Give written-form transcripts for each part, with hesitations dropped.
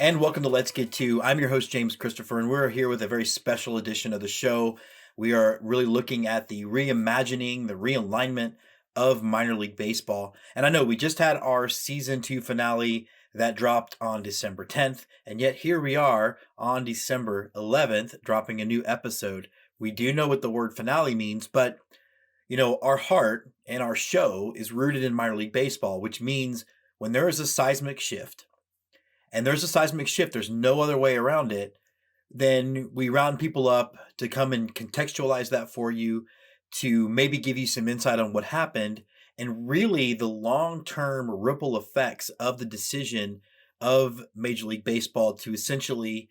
And welcome to Let's Get To. I'm your host, James Christopher, and we're here with a very special edition of the show. We are really looking at the reimagining, the realignment of minor league baseball. And I know we just had our season 2 finale that dropped on December 10th, and yet here we are on December 11th dropping a new episode. We do know what the word finale means, but our heart and our show is rooted in minor league baseball, which means when there is a seismic shift, and there's a seismic shift, there's no other way around it, then we round people up to come and contextualize that for you, to maybe give you some insight on what happened, and really the long-term ripple effects of the decision of Major League Baseball to essentially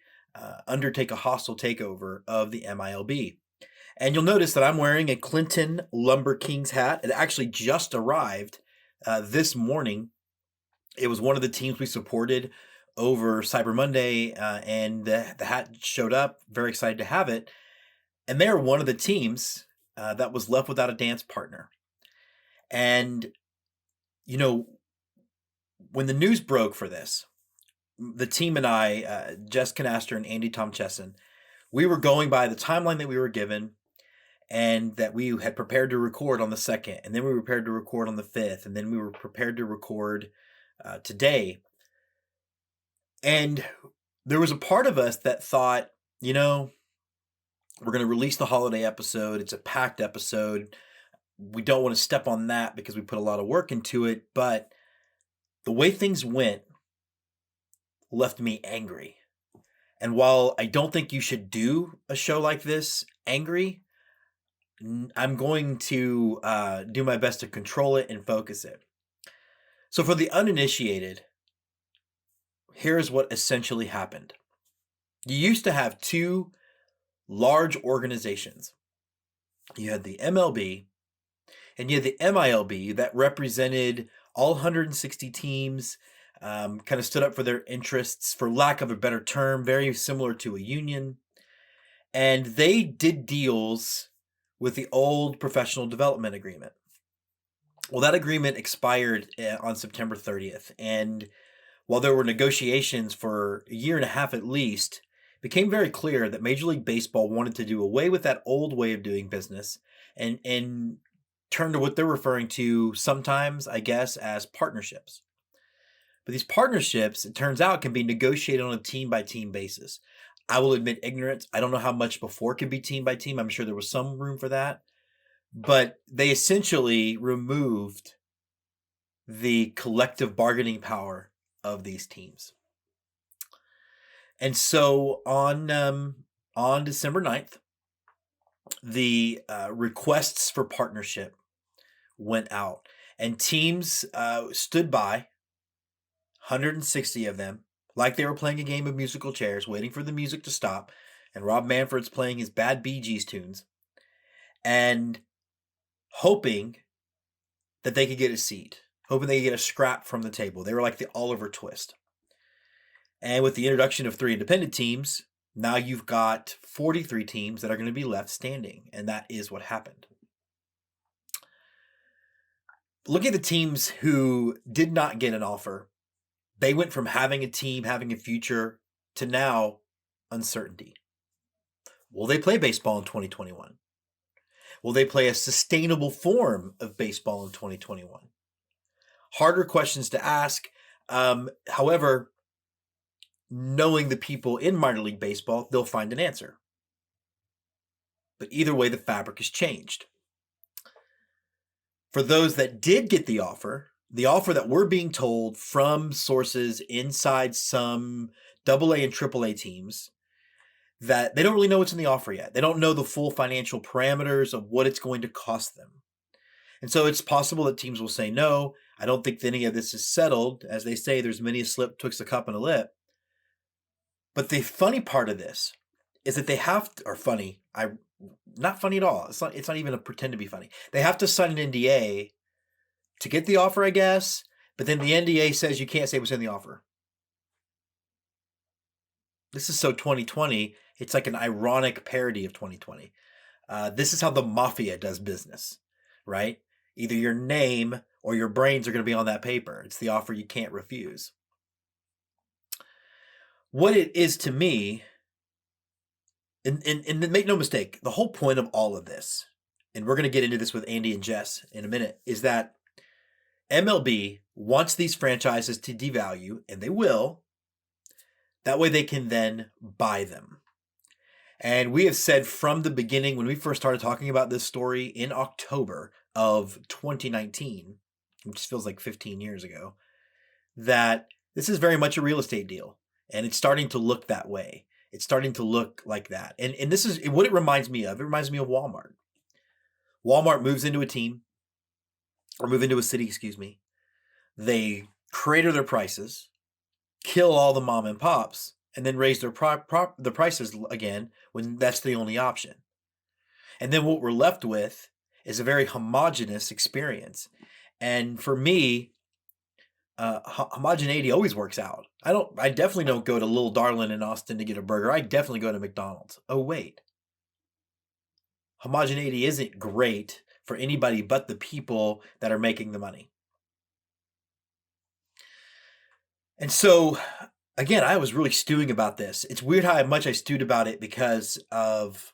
undertake a hostile takeover of the MILB. And you'll notice that I'm wearing a Clinton Lumber Kings hat. It actually just arrived this morning. It was one of the teams we supported over Cyber Monday, and the hat showed up. Very excited to have it. And they're one of the teams that was left without a dance partner. And, when the news broke for this, the team and I, Jess Knaster and Andy Tomczeszyn, we were going by the timeline that we were given, and that we had prepared to record on the 2nd, and then we were prepared to record on the 5th, and then we were prepared to record today. And there was a part of us that thought, we're going to release the holiday episode. It's a packed episode. We don't want to step on that because we put a lot of work into it. But the way things went left me angry. And while I don't think you should do a show like this angry, I'm going to do my best to control it and focus it. So for the uninitiated, here's what essentially happened. You used to have two large organizations. You had the MLB and you had the MILB that represented all 160 teams, kind of stood up for their interests, for lack of a better term, very similar to a union. And they did deals with the old professional development agreement. Well, that agreement expired on September 30th. And while there were negotiations for a year and a half at least, it became very clear that Major League Baseball wanted to do away with that old way of doing business and turn to what they're referring to sometimes, I guess, as partnerships. But these partnerships, it turns out, can be negotiated on a team-by-team basis. I will admit ignorance. I don't know how much before could be team by team. I'm sure there was some room for that. But they essentially removed the collective bargaining power of these teams. And so on December 9th, the requests for partnership went out, and teams stood by, 160 of them, like they were playing a game of musical chairs, waiting for the music to stop, and Rob Manfred's playing his bad Bee Gees tunes, and hoping that they could get a seat, hoping they could get a scrap from the table. They were like the Oliver Twist. And with the introduction of 3 independent teams, now you've got 43 teams that are going to be left standing, and that is what happened. Look at the teams who did not get an offer. They went from having a team, having a future, to now uncertainty. Will they play baseball in 2021? Will they play a sustainable form of baseball in 2021? Harder questions to ask. However, knowing the people in minor league baseball, they'll find an answer. But either way, the fabric has changed. For those that did get the offer that we're being told from sources inside some AA and AAA teams, that they don't really know what's in the offer yet. They don't know the full financial parameters of what it's going to cost them. And so it's possible that teams will say no. I don't think that any of this is settled. As they say, there's many a slip twixt a cup and a lip. But the funny part of this is that they have to, or funny, not funny at all. It's not even a pretend to be funny. They have to sign an NDA to get the offer, I guess. But then the NDA says you can't say what's in the offer. This is so 2020. It's like an ironic parody of 2020. This is how the mafia does business, right? Either your name or your brains are going to be on that paper. It's the offer you can't refuse. What it is to me, and make no mistake, the whole point of all of this, and we're going to get into this with Andy and Jess in a minute, is that MLB wants these franchises to devalue, and they will. That way they can then buy them. And we have said from the beginning, when we first started talking about this story in October of 2019, which feels like 15 years ago, that this is very much a real estate deal. And it's starting to look that way. It's starting to look like that. And this is what it reminds me of. It reminds me of Walmart. Walmart moves into a team, or move into a city, excuse me. They crater their prices, kill all the mom and pops, and then raise their the prices again when that's the only option. And then what we're left with is a very homogenous experience. And for me, homogeneity always works out. I definitely don't go to Little Darlin in Austin to get a burger. I definitely go to McDonald's. Oh, wait. Homogeneity isn't great for anybody but the people that are making the money. And so, again, I was really stewing about this. It's weird how much I stewed about it because of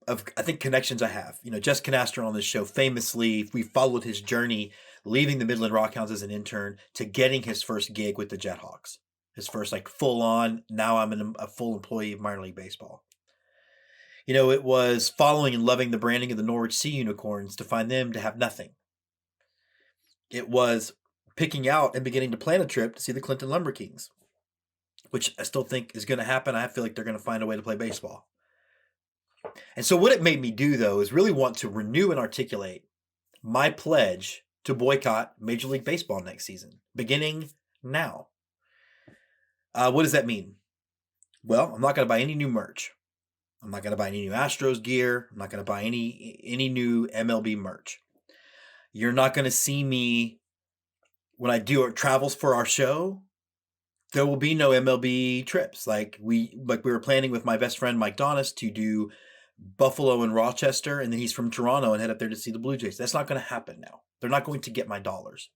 I think connections I have. Jess Knaster on this show, famously, we followed his journey, leaving the Midland Rockhounds as an intern to getting his first gig with the Jethawks. His first, full on, now I'm a full employee of minor league baseball. It was following and loving the branding of the Norwich Sea Unicorns to find them to have nothing. It was picking out and beginning to plan a trip to see the Clinton Lumber Kings, which I still think is going to happen. I feel like they're going to find a way to play baseball. And so what it made me do, though, is really want to renew and articulate my pledge to boycott Major League Baseball next season, beginning now. What does that mean? Well, I'm not going to buy any new merch. I'm not going to buy any new Astros gear. I'm not going to buy any new MLB merch. You're not going to see me when I do our travels for our show. There will be no MLB trips. Like we were planning with my best friend Mike Donis to do Buffalo and Rochester, and then he's from Toronto and head up there to see the Blue Jays. That's not going to happen now. They're not going to get my dollars.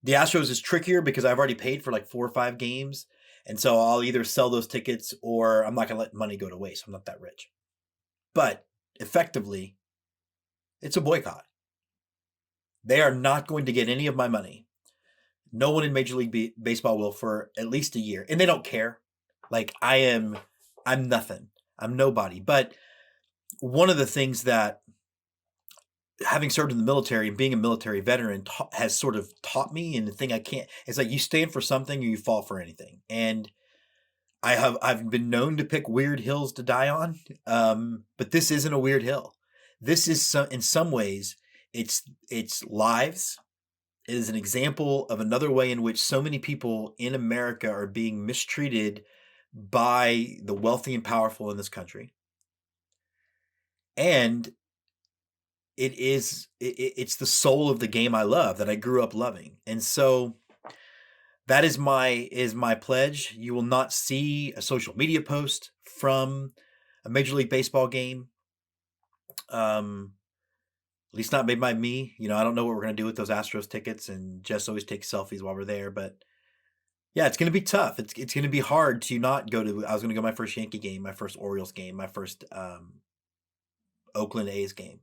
The Astros is trickier because I've already paid for 4 or 5 games, and so I'll either sell those tickets or I'm not going to let money go to waste. I'm not that rich. But effectively, it's a boycott. They are not going to get any of my money. No one in Major League Baseball will for at least a year. And they don't care. I'm nothing. I'm nobody. But one of the things that having served in the military and being a military veteran has sort of taught me, and the thing I can't, it's you stand for something or you fall for anything. And I've been known to pick weird hills to die on. But this isn't a weird hill. This is in some ways, it's lives. It is an example of another way in which so many people in America are being mistreated by the wealthy and powerful in this country. And it's the soul of the game I love, that I grew up loving. And so that is my pledge. You will not see a social media post from a Major League Baseball game. At least not made by me. I don't know what we're going to do with those Astros tickets, and Jess always takes selfies while we're there. But yeah, it's going to be tough. It's going to be hard to not go to. I was going to go my first Yankee game, my first Orioles game, my first Oakland A's game.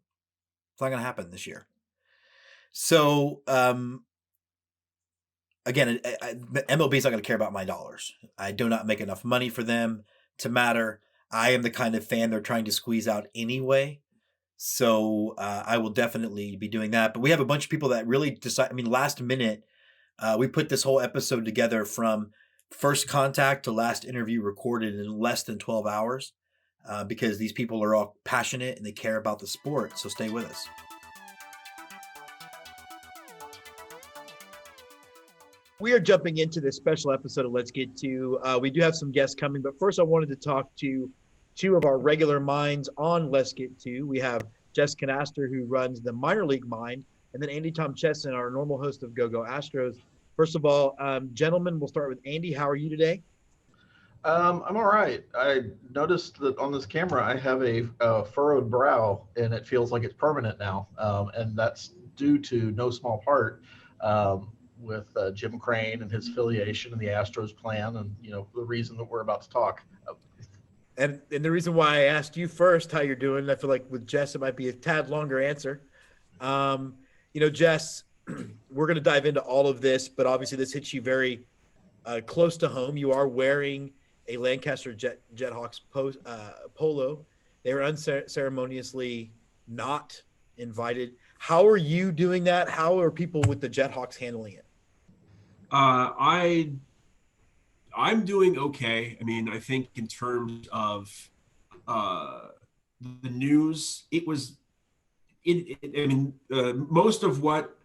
It's not going to happen this year. So again, MLB is not going to care about my dollars. I do not make enough money for them to matter. I am the kind of fan they're trying to squeeze out anyway. So I will definitely be doing that. But we have a bunch of people that really decide. Last minute, we put this whole episode together from first contact to last interview recorded in less than 12 hours because these people are all passionate and they care about the sport. So stay with us. We are jumping into this special episode of Let's Get To. We do have some guests coming, but first I wanted to talk to 2 of our regular minds on Let's Get To. We have Jess Knaster, who runs the minor league mind, and then Andy Tomczeszyn, our normal host of Go Go Astros. First of all, gentlemen, we'll start with Andy. How are you today? I'm all right. I noticed that on this camera I have a furrowed brow, and it feels like it's permanent now. And that's due to no small part with Jim Crane and his affiliation and the Astros plan, and the reason that we're about to talk. And the reason why I asked you first how you're doing, I feel like with Jess it might be a tad longer answer. Jess, we're going to dive into all of this, but obviously this hits you very close to home. You are wearing a Lancaster Jethawks polo. They were unceremoniously not invited. How are you doing that? How are people with the Jethawks handling it? I'm doing okay. I mean, I think in terms of uh, the news, most of what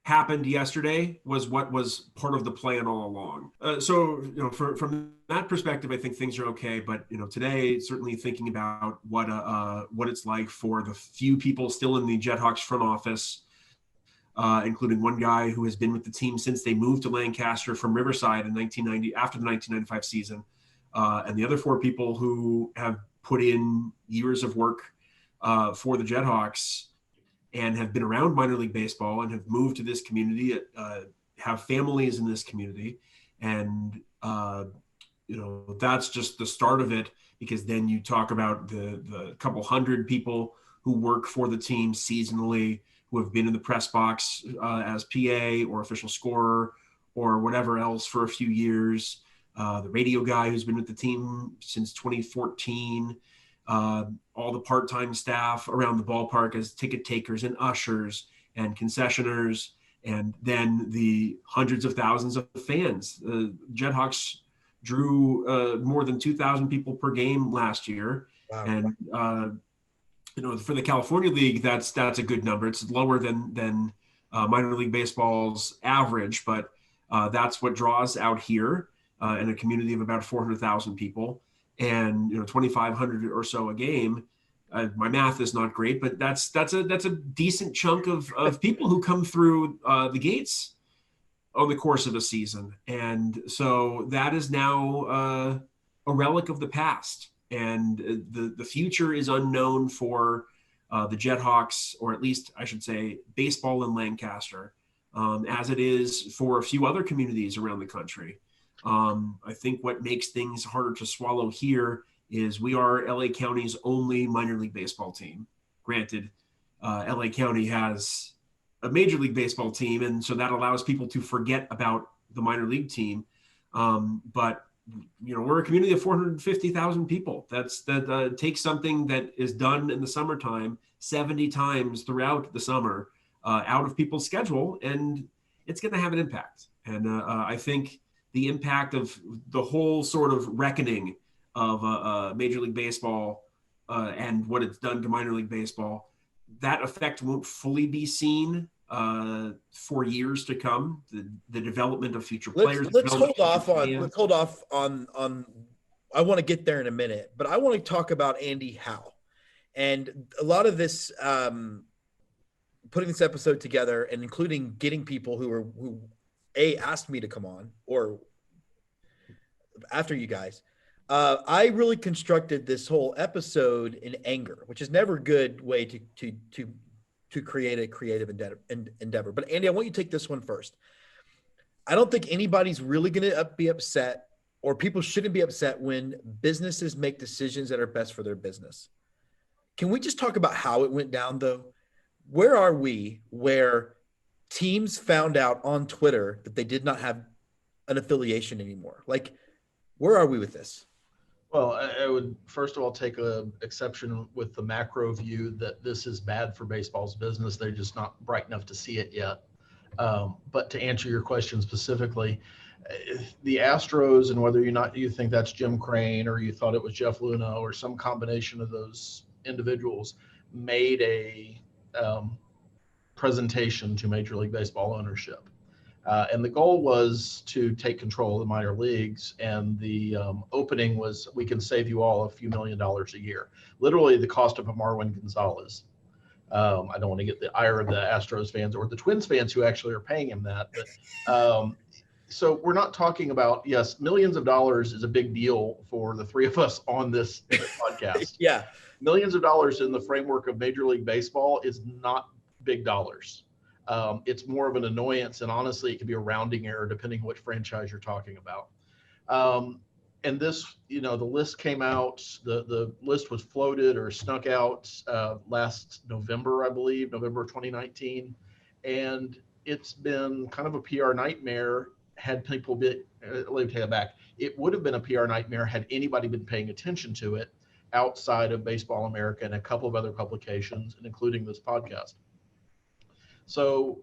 happened yesterday was what was part of the plan all along. From that perspective, I think things are okay. But today, certainly thinking about what it's like for the few people still in the Jethawks front office, including one guy who has been with the team since they moved to Lancaster from Riverside in 1990 after the 1995 season, and the other four people who have put in years of work for the Jethawks and have been around minor league baseball and have moved to this community, have families in this community. And, that's just the start of it, because then you talk about the couple hundred people who work for the team seasonally, who have been in the press box as PA or official scorer or whatever else for a few years. The radio guy who's been with the team since 2014, all the part-time staff around the ballpark as ticket takers and ushers and concessioners, and then the hundreds of thousands of fans. Jethawks drew more than 2,000 people per game last year. Wow. And for the California League, that's a good number. It's lower than minor league baseball's average, but that's what draws out here in a community of about 400,000 people, and 2,500 or so a game. My math is not great, but that's a decent chunk of people who come through the gates over the course of a season, and so that is now a relic of the past. And the future is unknown for the Jethawks, or at least I should say baseball in Lancaster, as it is for a few other communities around the country. I think what makes things harder to swallow here is we are LA County's only minor league baseball team. Granted, LA County has a major league baseball team, and so that allows people to forget about the minor league team. But we're a community of 450,000 people. That takes something that is done in the summertime 70 times throughout the summer out of people's schedule, and it's going to have an impact. And I think the impact of the whole sort of reckoning of Major League Baseball and what it's done to minor league baseball, that effect won't fully be seen for years to come. The development of future players. Let's hold off on. I want to get there in a minute, but I want to talk about Andy Howe and a lot of this. Putting this episode together and including getting people who asked me to come on or after you guys. I really constructed this whole episode in anger, which is never a good way to create a creative endeavor. But Andy, I want you to take this one first. I don't think anybody's really going to be upset, or people shouldn't be upset when businesses make decisions that are best for their business. Can we just talk about how it went down, though? Where are we where teams found out on Twitter that they did not have an affiliation anymore? Like, where are we with this? Well, I would first of all take an exception with the macro view that this is bad for baseball's business. They're just not bright enough to see it yet. But to answer your question specifically, the Astros, and whether you think that's Jim Crane or you thought it was Jeff Luna or some combination of those individuals, made a presentation to Major League Baseball ownership. And the goal was to take control of the minor leagues. And the opening was, we can save you all a few $1 million a year. Literally the cost of a Marwin Gonzalez. I don't want to get the ire of the Astros fans or the Twins fans who actually are paying him that. But So we're not talking about, yes, millions of dollars is a big deal for the three of us on this podcast. Yeah. Millions of dollars in the framework of Major League Baseball is not big dollars. It's more of an annoyance, and honestly, it could be a rounding error depending on which franchise you're talking about. And this, the list came out, the list was floated or snuck out last November, I believe, November 2019. And it's been kind of a PR nightmare had people been, let me take it back. It would have been a PR nightmare had anybody been paying attention to it outside of Baseball America and a couple of other publications, and including this podcast. So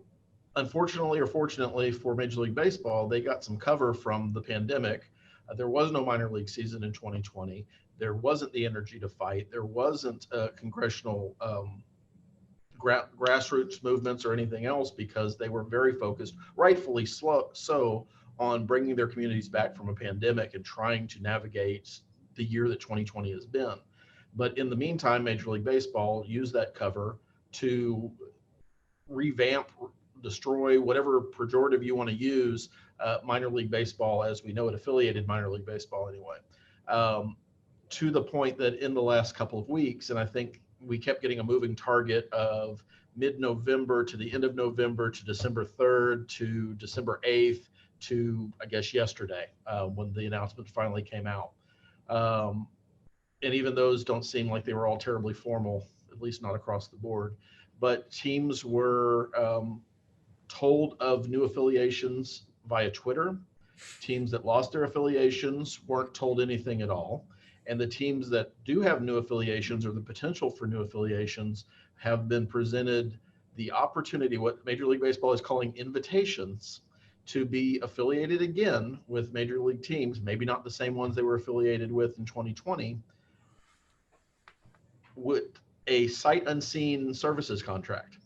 unfortunately or fortunately for Major League Baseball, they got some cover from the pandemic. There was no minor league season in 2020. There wasn't the energy to fight. There wasn't congressional grassroots movements or anything else, because they were very focused, rightfully so, on bringing their communities back from a pandemic and trying to navigate the year that 2020 has been. But in the meantime, Major League Baseball used that cover to revamp, destroy, whatever pejorative you want to use, minor league baseball as we know it, affiliated minor league baseball anyway, to the point that in the last couple of weeks, and I think we kept getting a moving target of mid-November to the end of November to December 3rd to December 8th to, I guess, yesterday, when the announcement finally came out. And even those don't seem like they were all terribly formal, at least not across the board. But teams were told of new affiliations via Twitter. Teams that lost their affiliations weren't told anything at all. And the teams that do have new affiliations or the potential for new affiliations have been presented the opportunity, what Major League Baseball is calling invitations, to be affiliated again with major league teams, maybe not the same ones they were affiliated with in 2020, with a sight unseen services contract.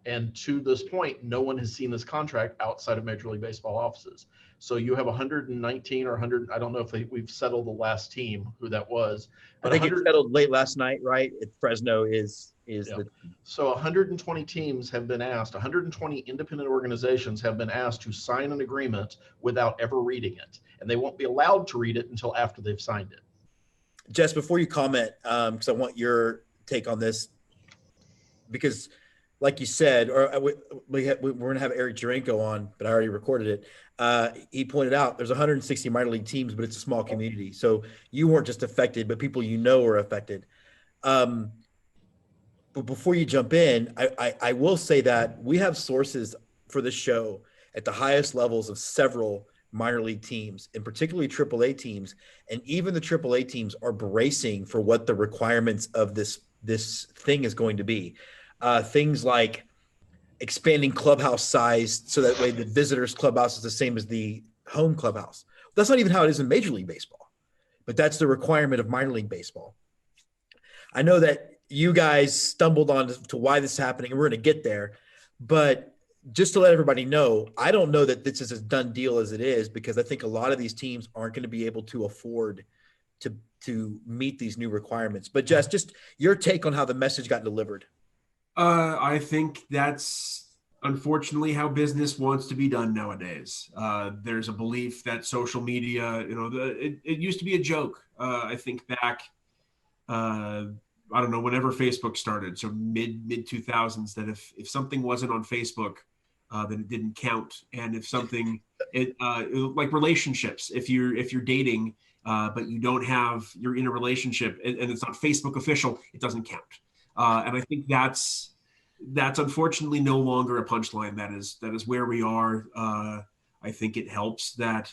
And to this point, no one has seen this contract outside of Major League Baseball offices. So you have 119 or 100, I don't know if we've settled the last team, who that was. But I think it settled late last night, right? Fresno is the. So 120 teams have been asked, 120 independent organizations have been asked to sign an agreement without ever reading it. And they won't be allowed to read it until after they've signed it. Jess, before you comment, because I want your take on this, because like you said, or we're going to have Eric Jarinko on, but I already recorded it. He pointed out there's 160 minor league teams, but it's a small community. So you weren't just affected, but people were affected. But before you jump in, I will say that we have sources for the show at the highest levels of several minor league teams, and particularly AAA teams. And even the AAA teams are bracing for what the requirements of this thing is going to be. Things like expanding clubhouse size so that way the visitors clubhouse is the same as the home clubhouse. That's not even how it is in Major League Baseball, but that's the requirement of minor league baseball. I know that you guys stumbled on to why this is happening, and we're going to get there, but just to let everybody know, I don't know that this is as done deal as it is, because I think a lot of these teams aren't going to be able to afford to meet these new requirements. But Jess, just your take on how the message got delivered. I think that's unfortunately how business wants to be done nowadays. There's a belief that social media, it used to be a joke. I think back, I don't know, whenever Facebook started, so mid 2000s, that if something wasn't on Facebook, then it didn't count. And if something, like relationships, if you're dating, but you're in a relationship and it's not Facebook official, it doesn't count. And I think that's unfortunately no longer a punchline. That is where we are. I think it helps that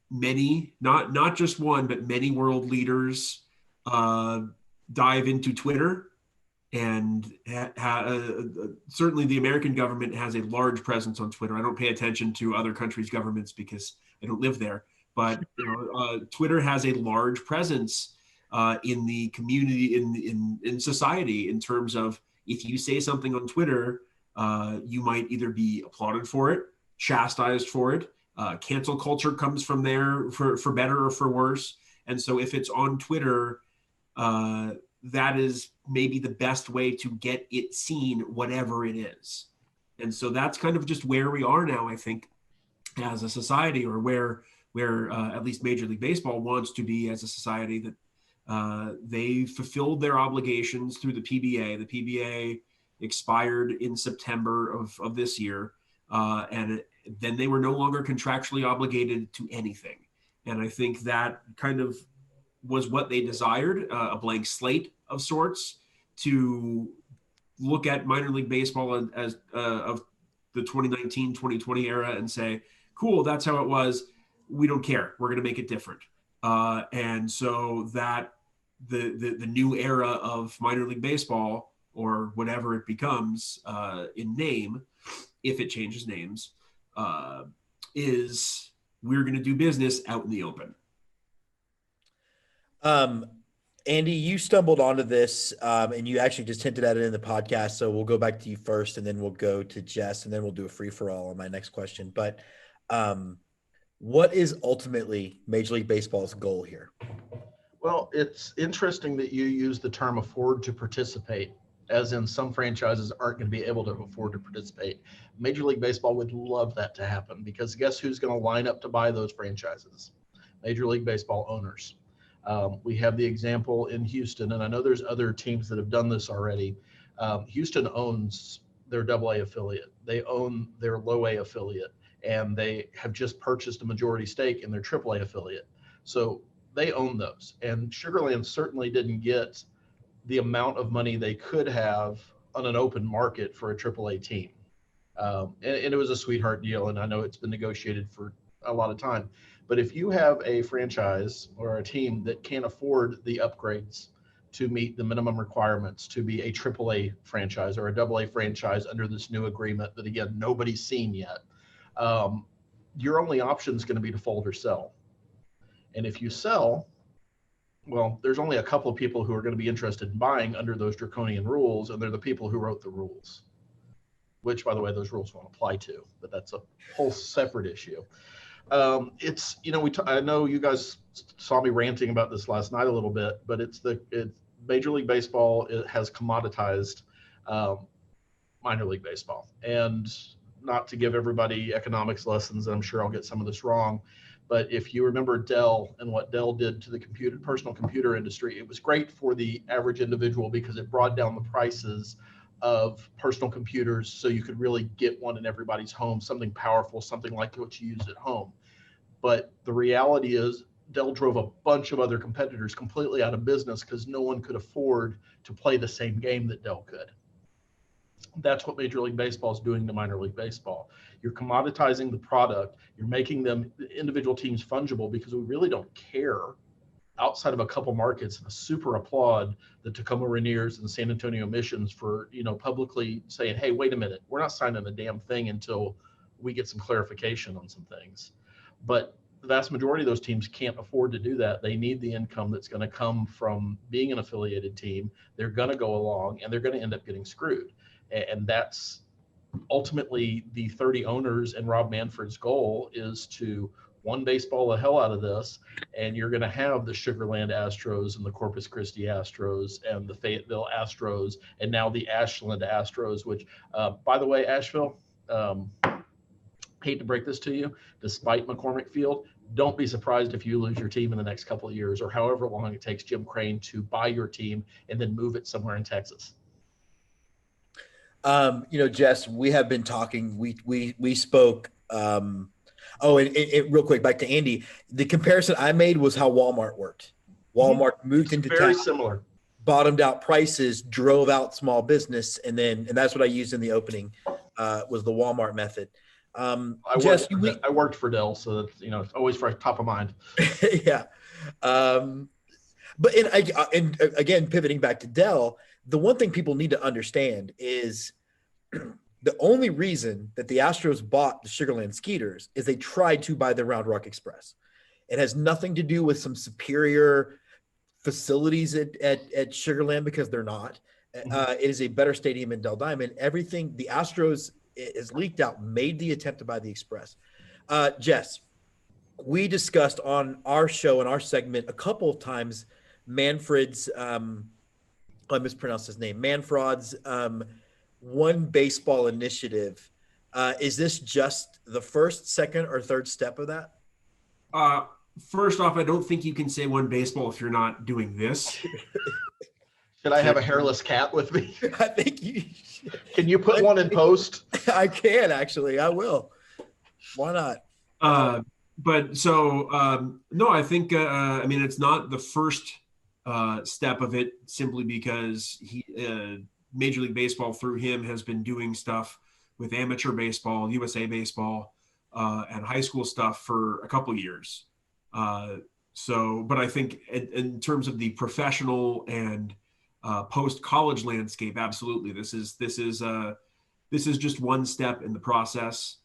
many, not just one, but many world leaders dive into Twitter, and certainly the American government has a large presence on Twitter. I don't pay attention to other countries' governments because I don't live there, but Twitter has a large presence in the community, in society, in terms of, if you say something on Twitter, you might either be applauded for it, chastised for it. Cancel culture comes from there, for better or for worse. And so if it's on Twitter, that is maybe the best way to get it seen, whatever it is. And so that's kind of just where we are now, I think. as a society, or where at least Major League Baseball wants to be as a society, that they fulfilled their obligations through the PBA. The PBA expired in September of this year, and then they were no longer contractually obligated to anything. And I think that kind of was what they desired, a blank slate of sorts, to look at minor league baseball as of the 2019-2020 era and say, cool, that's how it was. We don't care. We're going to make it different. And so that the new era of minor league baseball, or whatever it becomes in name, if it changes names, is we're going to do business out in the open. Andy, you stumbled onto this, and you actually just hinted at it in the podcast. So we'll go back to you first, and then we'll go to Jess, and then we'll do a free-for-all on my next question. But what is ultimately Major League Baseball's goal here? Well, it's interesting that you use the term afford to participate, as in some franchises aren't going to be able to afford to participate. Major League Baseball would love that to happen, because guess who's going to line up to buy those franchises? Major League Baseball owners. We have the example in Houston, and I know there's other teams that have done this already. Houston owns their AA affiliate. They own their low A affiliate, and they have just purchased a majority stake in their AAA affiliate. So they own those. And Sugar Land certainly didn't get the amount of money they could have on an open market for a AAA team. And it was a sweetheart deal, and I know it's been negotiated for a lot of time. But if you have a franchise or a team that can't afford the upgrades to meet the minimum requirements to be a AAA franchise or a AA franchise under this new agreement that, again, nobody's seen yet, your only option is going to be to fold or sell. And if you sell, well, there's only a couple of people who are going to be interested in buying under those draconian rules, and they're the people who wrote the rules, which, by the way, those rules won't apply to, but that's a whole separate issue. It's, I know you guys saw me ranting about this last night a little bit, but it's Major League Baseball has commoditized minor league baseball. And not to give everybody economics lessons, and I'm sure I'll get some of this wrong, but if you remember Dell and what Dell did to the personal computer industry, it was great for the average individual because it brought down the prices of personal computers so you could really get one in everybody's home, something powerful, something like what you use at home. But the reality is Dell drove a bunch of other competitors completely out of business because no one could afford to play the same game that Dell could. That's what Major League Baseball is doing to minor league baseball. You're commoditizing the product. You're making them individual teams fungible because we really don't care outside of a couple markets. And I super applaud the Tacoma Rainiers and the San Antonio Missions for, publicly saying, hey, wait a minute, we're not signing a damn thing until we get some clarification on some things. But the vast majority of those teams can't afford to do that. They need the income that's going to come from being an affiliated team. They're going to go along and they're going to end up getting screwed. And that's ultimately the 30 owners and Rob Manfred's goal, is to baseball the hell out of this, and you're going to have the Sugar Land Astros and the Corpus Christi Astros and the Fayetteville Astros and now the Ashland Astros, which, by the way, Asheville, hate to break this to you, despite McCormick Field, don't be surprised if you lose your team in the next couple of years or however long it takes Jim Crane to buy your team and then move it somewhere in Texas. Jess, we have been talking, we spoke, and real quick, back to Andy, the comparison I made was how Walmart worked. Walmart moved into very town, similar, bottomed out prices, drove out small business. And that's what I used in the opening, was the Walmart method. I worked for Dell, so that's, it's always top of mind. Yeah. But again, pivoting back to Dell, the one thing people need to understand is the only reason that the Astros bought the Sugar Land Skeeters is they tried to buy the Round Rock Express. It has nothing to do with some superior facilities at Sugar Land, because they're not. It is a better stadium in Dell Diamond. Everything the Astros is leaked out made the attempt to buy the Express. Jess, we discussed on our show and our segment a couple of times Manfred's I mispronounced his name, Manfred's One Baseball initiative Is this just the first, second, or third step of that? First off, I don't think you can say one baseball if you're not doing this. Should I have a hairless cat with me? I think you should. Can you put one in post? I can, actually. I will. Why not? But so, no, I think, I mean, it's not the first step of it, simply because Major League Baseball through him has been doing stuff with amateur baseball, USA baseball, and high school stuff for a couple of years. But I think in terms of the professional and post-college landscape, absolutely, this is just one step in the process.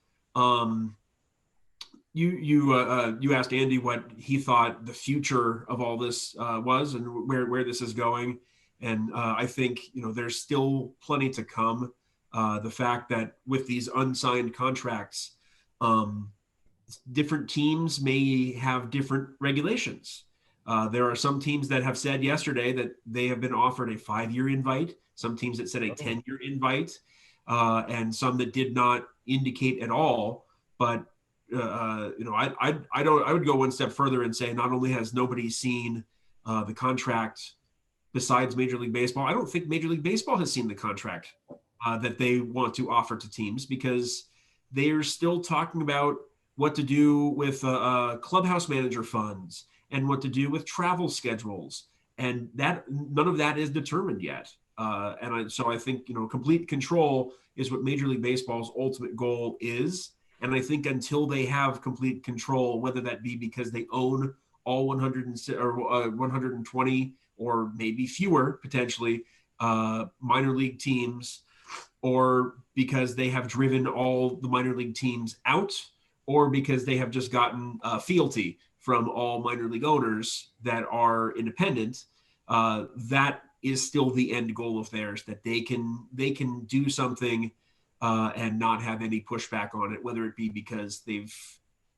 You asked Andy what he thought the future of all this was and where this is going, and I think there's still plenty to come. The fact that with these unsigned contracts, different teams may have different regulations. There are some teams that have said yesterday that they have been offered a 5-year invite, some teams that said a 10-year invite, and some that did not indicate at all. But I would go one step further and say not only has nobody seen the contract besides Major League Baseball, I don't think Major League Baseball has seen the contract that they want to offer to teams, because they're still talking about what to do with clubhouse manager funds and what to do with travel schedules, and that none of that is determined yet. So I think complete control is what Major League Baseball's ultimate goal is. And I think until they have complete control, whether that be because they own all 120 or maybe fewer potentially minor league teams, or because they have driven all the minor league teams out, or because they have just gotten fealty from all minor league owners that are independent, that is still the end goal of theirs, that they can do something and not have any pushback on it, whether it be because they've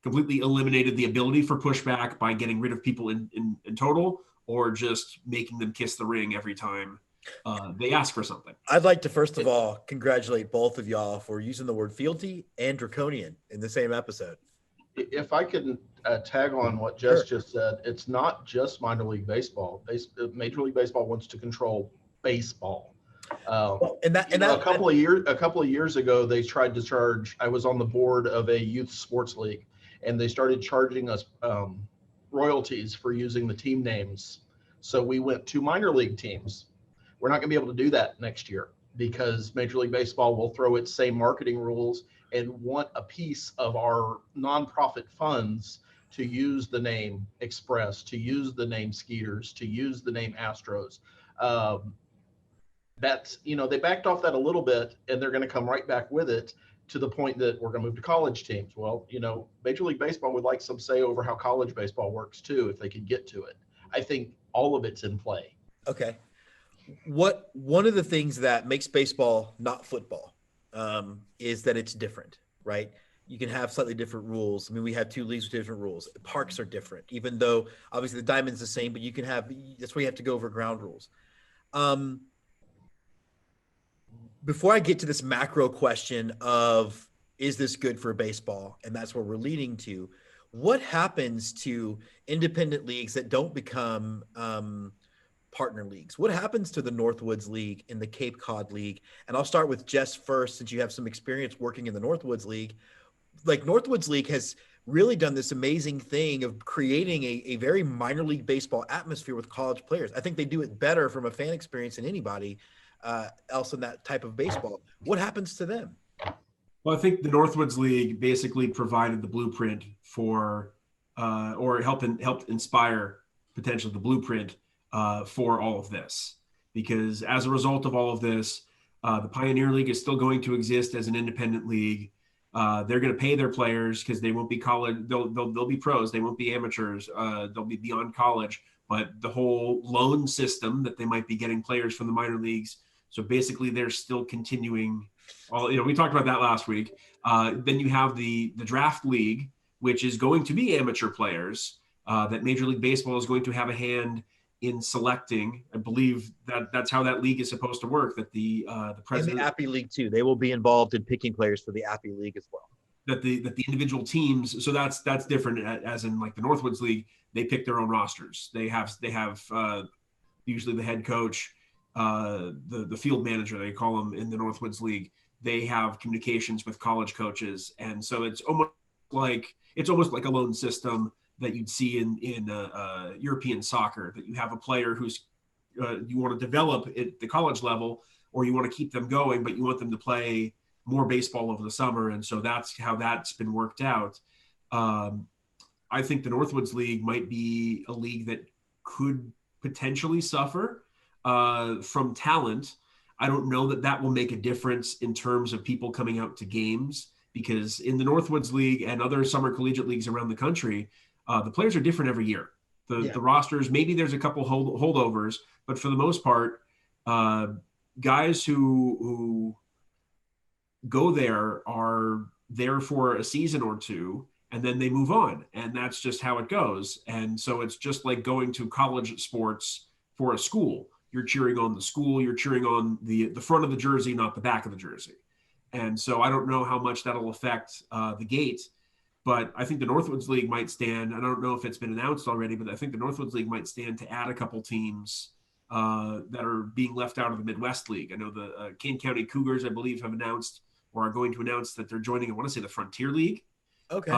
completely eliminated the ability for pushback by getting rid of people in total, or just making them kiss the ring every time they ask for something. I'd like to, first of all, congratulate both of y'all for using the word fealty and draconian in the same episode. If I could tag on what Jess just said, it's not just minor league baseball. Major League Baseball wants to control baseball. A couple of years ago, they tried to charge. I was on the board of a youth sports league, and they started charging us royalties for using the team names. So we went to minor league teams. We're not going to be able to do that next year, because Major League Baseball will throw its same marketing rules and want a piece of our nonprofit funds to use the name Express, to use the name Skeeters, to use the name Astros. That's, they backed off that a little bit, and they're going to come right back with it, to the point that we're going to move to college teams. Well, Major League Baseball would like some say over how college baseball works too, if they could get to it. I think all of it's in play. Okay. One of the things that makes baseball not football is that it's different, right? You can have slightly different rules. I mean, we have 2 leagues with different rules. Parks are different, even though obviously the diamond's the same, but that's where you have to go over ground rules. Before I get to this macro question of, is this good for baseball? And that's where we're leading to. What happens to independent leagues that don't become partner leagues? What happens to the Northwoods League and the Cape Cod League? And I'll start with Jess first, since you have some experience working in the Northwoods League. Like, Northwoods League has really done this amazing thing of creating a very minor league baseball atmosphere with college players. I think they do it better from a fan experience than anybody else in that type of baseball. What happens to them? Well, I think the Northwoods League basically provided the blueprint for, or helped inspire potentially the blueprint for all of this. Because as a result of all of this, the Pioneer League is still going to exist as an independent league. They're going to pay their players, because they won't be college. They'll be pros. They won't be amateurs. They'll be beyond college. But the whole loan system that they might be getting players from the minor leagues. So basically, they're still continuing. We talked about that last week. Then you have the draft league, which is going to be amateur players that Major League Baseball is going to have a hand in selecting. I believe that's how that league is supposed to work, that the president. And the Appy League too. They will be involved in picking players for the Appy League as well. That the individual teams, so that's different, as in like the Northwoods League, they pick their own rosters. They have usually the head coach, the field manager, they call them in the Northwoods League. They have communications with college coaches, and so it's almost like a loan system that you'd see in European soccer, that you have a player who's you want to develop at the college level, or you want to keep them going, but you want them to play more baseball over the summer. And so that's how that's been worked out. I think the Northwoods League might be a league that could potentially suffer from talent. I don't know that will make a difference in terms of people coming out to games, because in the Northwoods League and other summer collegiate leagues around the country, the players are different every year. The rosters, maybe there's a couple holdovers, but for the most part, guys who go there are there for a season or two, and then they move on, and that's just how it goes. And so it's just like going to college sports for a school. You're cheering on the school, you're cheering on the front of the jersey, not the back of the jersey. And so I don't know how much that'll affect the gate, but I think the Northwoods League might stand. I don't know if it's been announced already, but I think the Northwoods League might stand to add a couple teams that are being left out of the Midwest League. I know the Kane County Cougars, I believe, have announced or are going to announce that they're joining, I want to say, the Frontier League. Okay.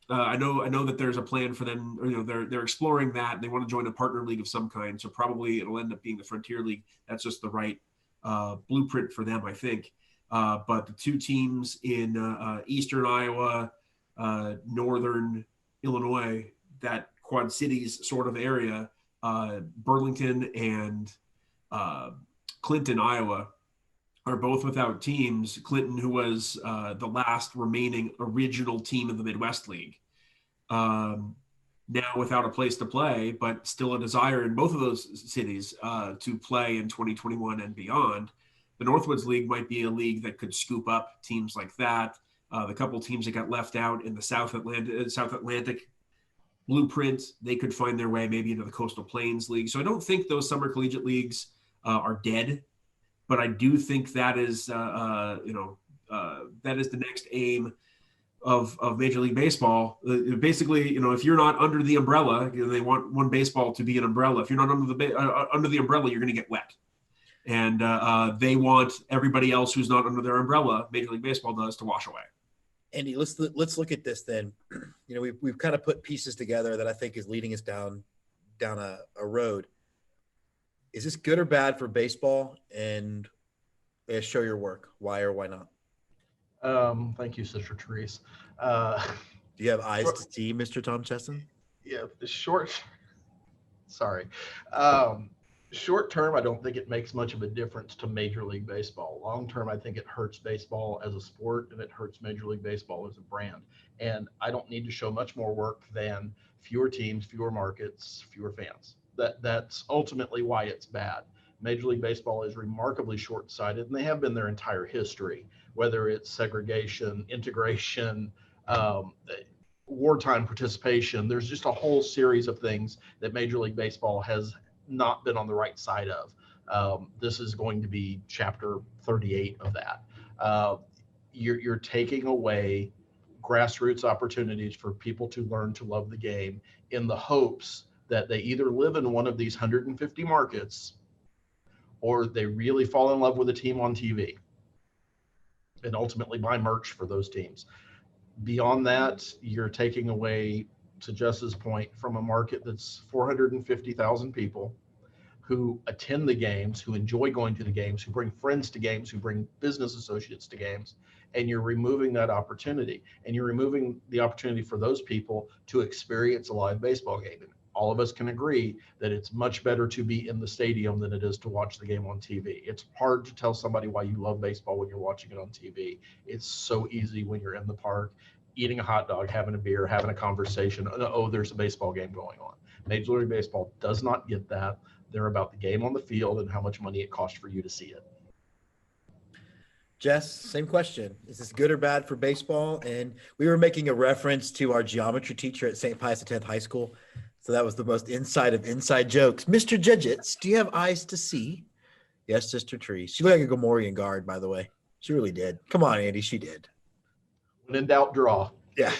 I know that there's a plan for them. Or, they're exploring that. They want to join a partner league of some kind. So probably it'll end up being the Frontier League. That's just the right blueprint for them, I think. But the two teams in Eastern Iowa, Northern Illinois, that Quad Cities sort of area, Burlington and Clinton, Iowa, are both without teams. Clinton, who was the last remaining original team in the Midwest League, now without a place to play, but still a desire in both of those cities to play in 2021 and beyond. The Northwoods League might be a league that could scoop up teams like that. The couple teams that got left out in the South Atlantic blueprint, they could find their way maybe into the Coastal Plains League. So I don't think those summer collegiate leagues are dead. But I do think that is, that is the next aim of Major League Baseball. Basically, if you're not under the umbrella, they want one baseball to be an umbrella. If you're not under the umbrella, you're going to get wet. And they want everybody else who's not under their umbrella, Major League Baseball does, to wash away. Andy, let's look at this then. We've kind of put pieces together that I think is leading us down a road. Is this good or bad for baseball? And show your work. Why or why not? Thank you, Sister Therese. Do you have eyes to see, Mr. Tomczeszyn? Yeah, short term, I don't think it makes much of a difference to Major League Baseball. Long term, I think it hurts baseball as a sport, and it hurts Major League Baseball as a brand. And I don't need to show much more work than fewer teams, fewer markets, fewer fans. That's ultimately why it's bad. Major League Baseball is remarkably short-sighted, and they have been their entire history, whether it's segregation, integration, wartime participation. There's just a whole series of things that Major League Baseball has not been on the right side of. This is going to be chapter 38 of that. You're taking away grassroots opportunities for people to learn to love the game in the hopes that they either live in one of these 150 markets or they really fall in love with a team on TV and ultimately buy merch for those teams. Beyond that, you're taking away, to Jess's point, from a market that's 450,000 people who attend the games, who enjoy going to the games, who bring friends to games, who bring business associates to games, and you're removing that opportunity. And you're removing the opportunity for those people to experience a live baseball game. And all of us can agree that it's much better to be in the stadium than it is to watch the game on TV. It's hard to tell somebody why you love baseball when you're watching it on TV. It's so easy when you're in the park, eating a hot dog, having a beer, having a conversation. Oh, there's a baseball game going on. Major League Baseball does not get that. They're about the game on the field and how much money it costs for you to see it. Jess, same question. Is this good or bad for baseball? And we were making a reference to our geometry teacher at St. Pius X High School. So that was the most inside of inside jokes. Mr. Judgets, do you have eyes to see? Yes, Sister Tree. She looked like a Gomorian guard, by the way. She really did. Come on, Andy. She did. When in doubt, draw. Yeah,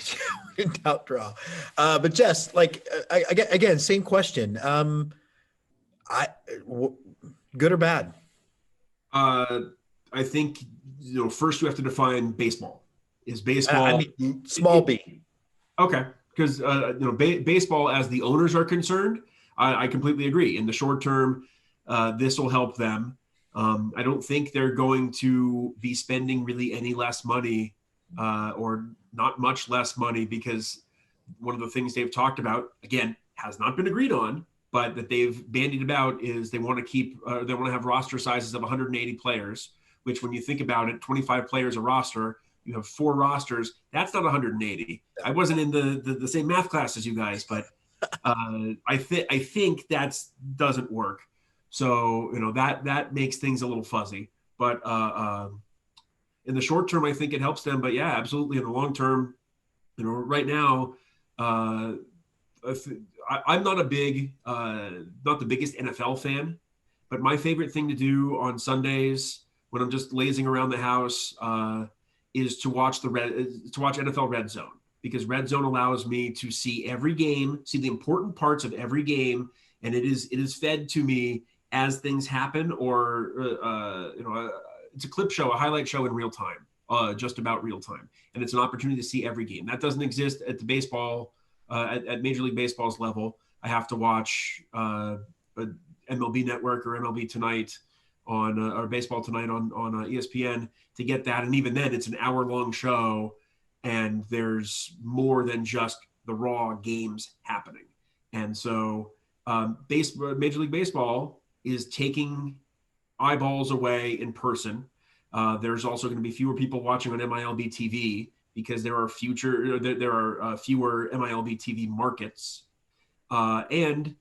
in doubt, draw. But Jess, like, again, same question. Good or bad? I think, first you have to define baseball. Is baseball? I mean, small b. Okay, because baseball, as the owners are concerned, I completely agree. In the short term, this will help them. I don't think they're going to be spending really any less money, or not much less money, because one of the things they've talked about, again, has not been agreed on, but that they've bandied about, is they want to have roster sizes of 180 players, which, when you think about it, 25 players a roster, you have 4 rosters. That's not 180. I wasn't in the same math class as you guys, but I think that doesn't work. So, that makes things a little fuzzy. But in the short term, I think it helps them. But yeah, absolutely. In the long term, right now, I'm not not the biggest NFL fan, but my favorite thing to do on Sundays when I'm just lazing around the house is to watch NFL Red Zone, because Red Zone allows me to see every game, see the important parts of every game, and it is fed to me as things happen, or it's a clip show, a highlight show in real time, just about real time, and it's an opportunity to see every game. That doesn't exist at the baseball, at Major League Baseball's level. I have to watch MLB Network or MLB Tonight or Baseball Tonight on ESPN to get that, and even then, it's an hour-long show, and there's more than just the raw games happening. And so, Major League Baseball is taking eyeballs away in person. There's also going to be fewer people watching on MILB TV, because there are fewer MILB TV markets, and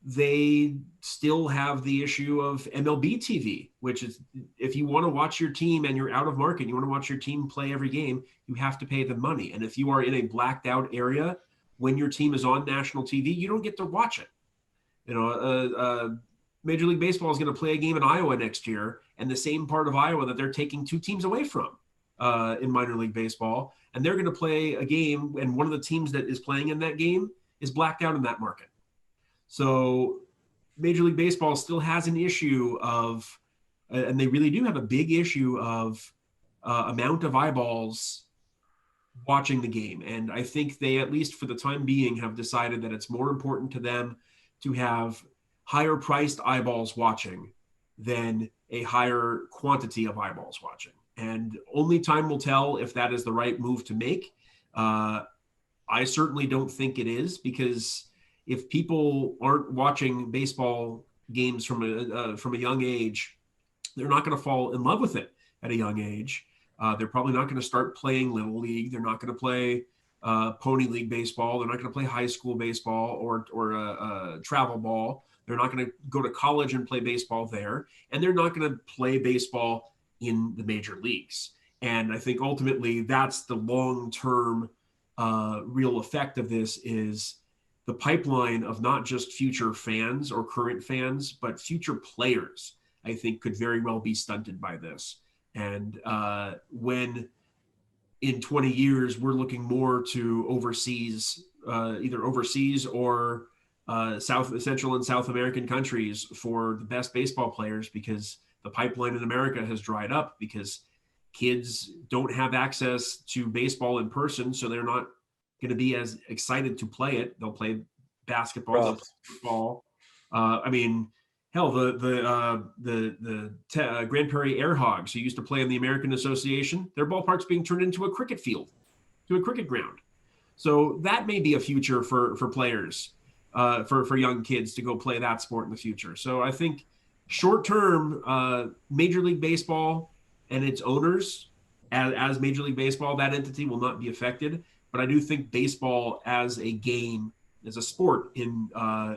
they still have the issue of MLB TV, which is, if you want to watch your team and you're out of market, you want to watch your team play every game, you have to pay them money. And if you are in a blacked out area when your team is on national TV, you don't get to watch it. Major League Baseball is going to play a game in Iowa next year, and the same part of Iowa that they're taking 2 teams away from in minor league baseball, and they're going to play a game, and one of the teams that is playing in that game is blacked out in that market. So Major League Baseball still has an issue of, and they really do have a big issue of amount of eyeballs watching the game. And I think they, at least for the time being, have decided that it's more important to them to have higher priced eyeballs watching than a higher quantity of eyeballs watching. And only time will tell if that is the right move to make. I certainly don't think it is, because if people aren't watching baseball games from a young age, they're not going to fall in love with it at a young age. They're probably not going to start playing Little League. They're not going to play Pony League baseball. They're not going to play high school baseball or travel ball. They're not going to go to college and play baseball there. And they're not going to play baseball in the major leagues. And I think ultimately that's the long-term real effect of this, is the pipeline of not just future fans or current fans, but future players, I think, could very well be stunted by this. And when in 20 years, we're looking more to either overseas or Central and South American countries for the best baseball players, because the pipeline in America has dried up, because kids don't have access to baseball in person. So they're not going to be as excited to play it. They'll play basketball, football. Hell, the Grand Prairie Air Hogs, who used to play in the American Association, their ballpark's being turned into a cricket field, to a cricket ground. So that may be a future for players, for young kids to go play that sport in the future. So I think short term, Major League Baseball and its owners, as Major League Baseball, that entity will not be affected. But I do think baseball as a game, as a sport in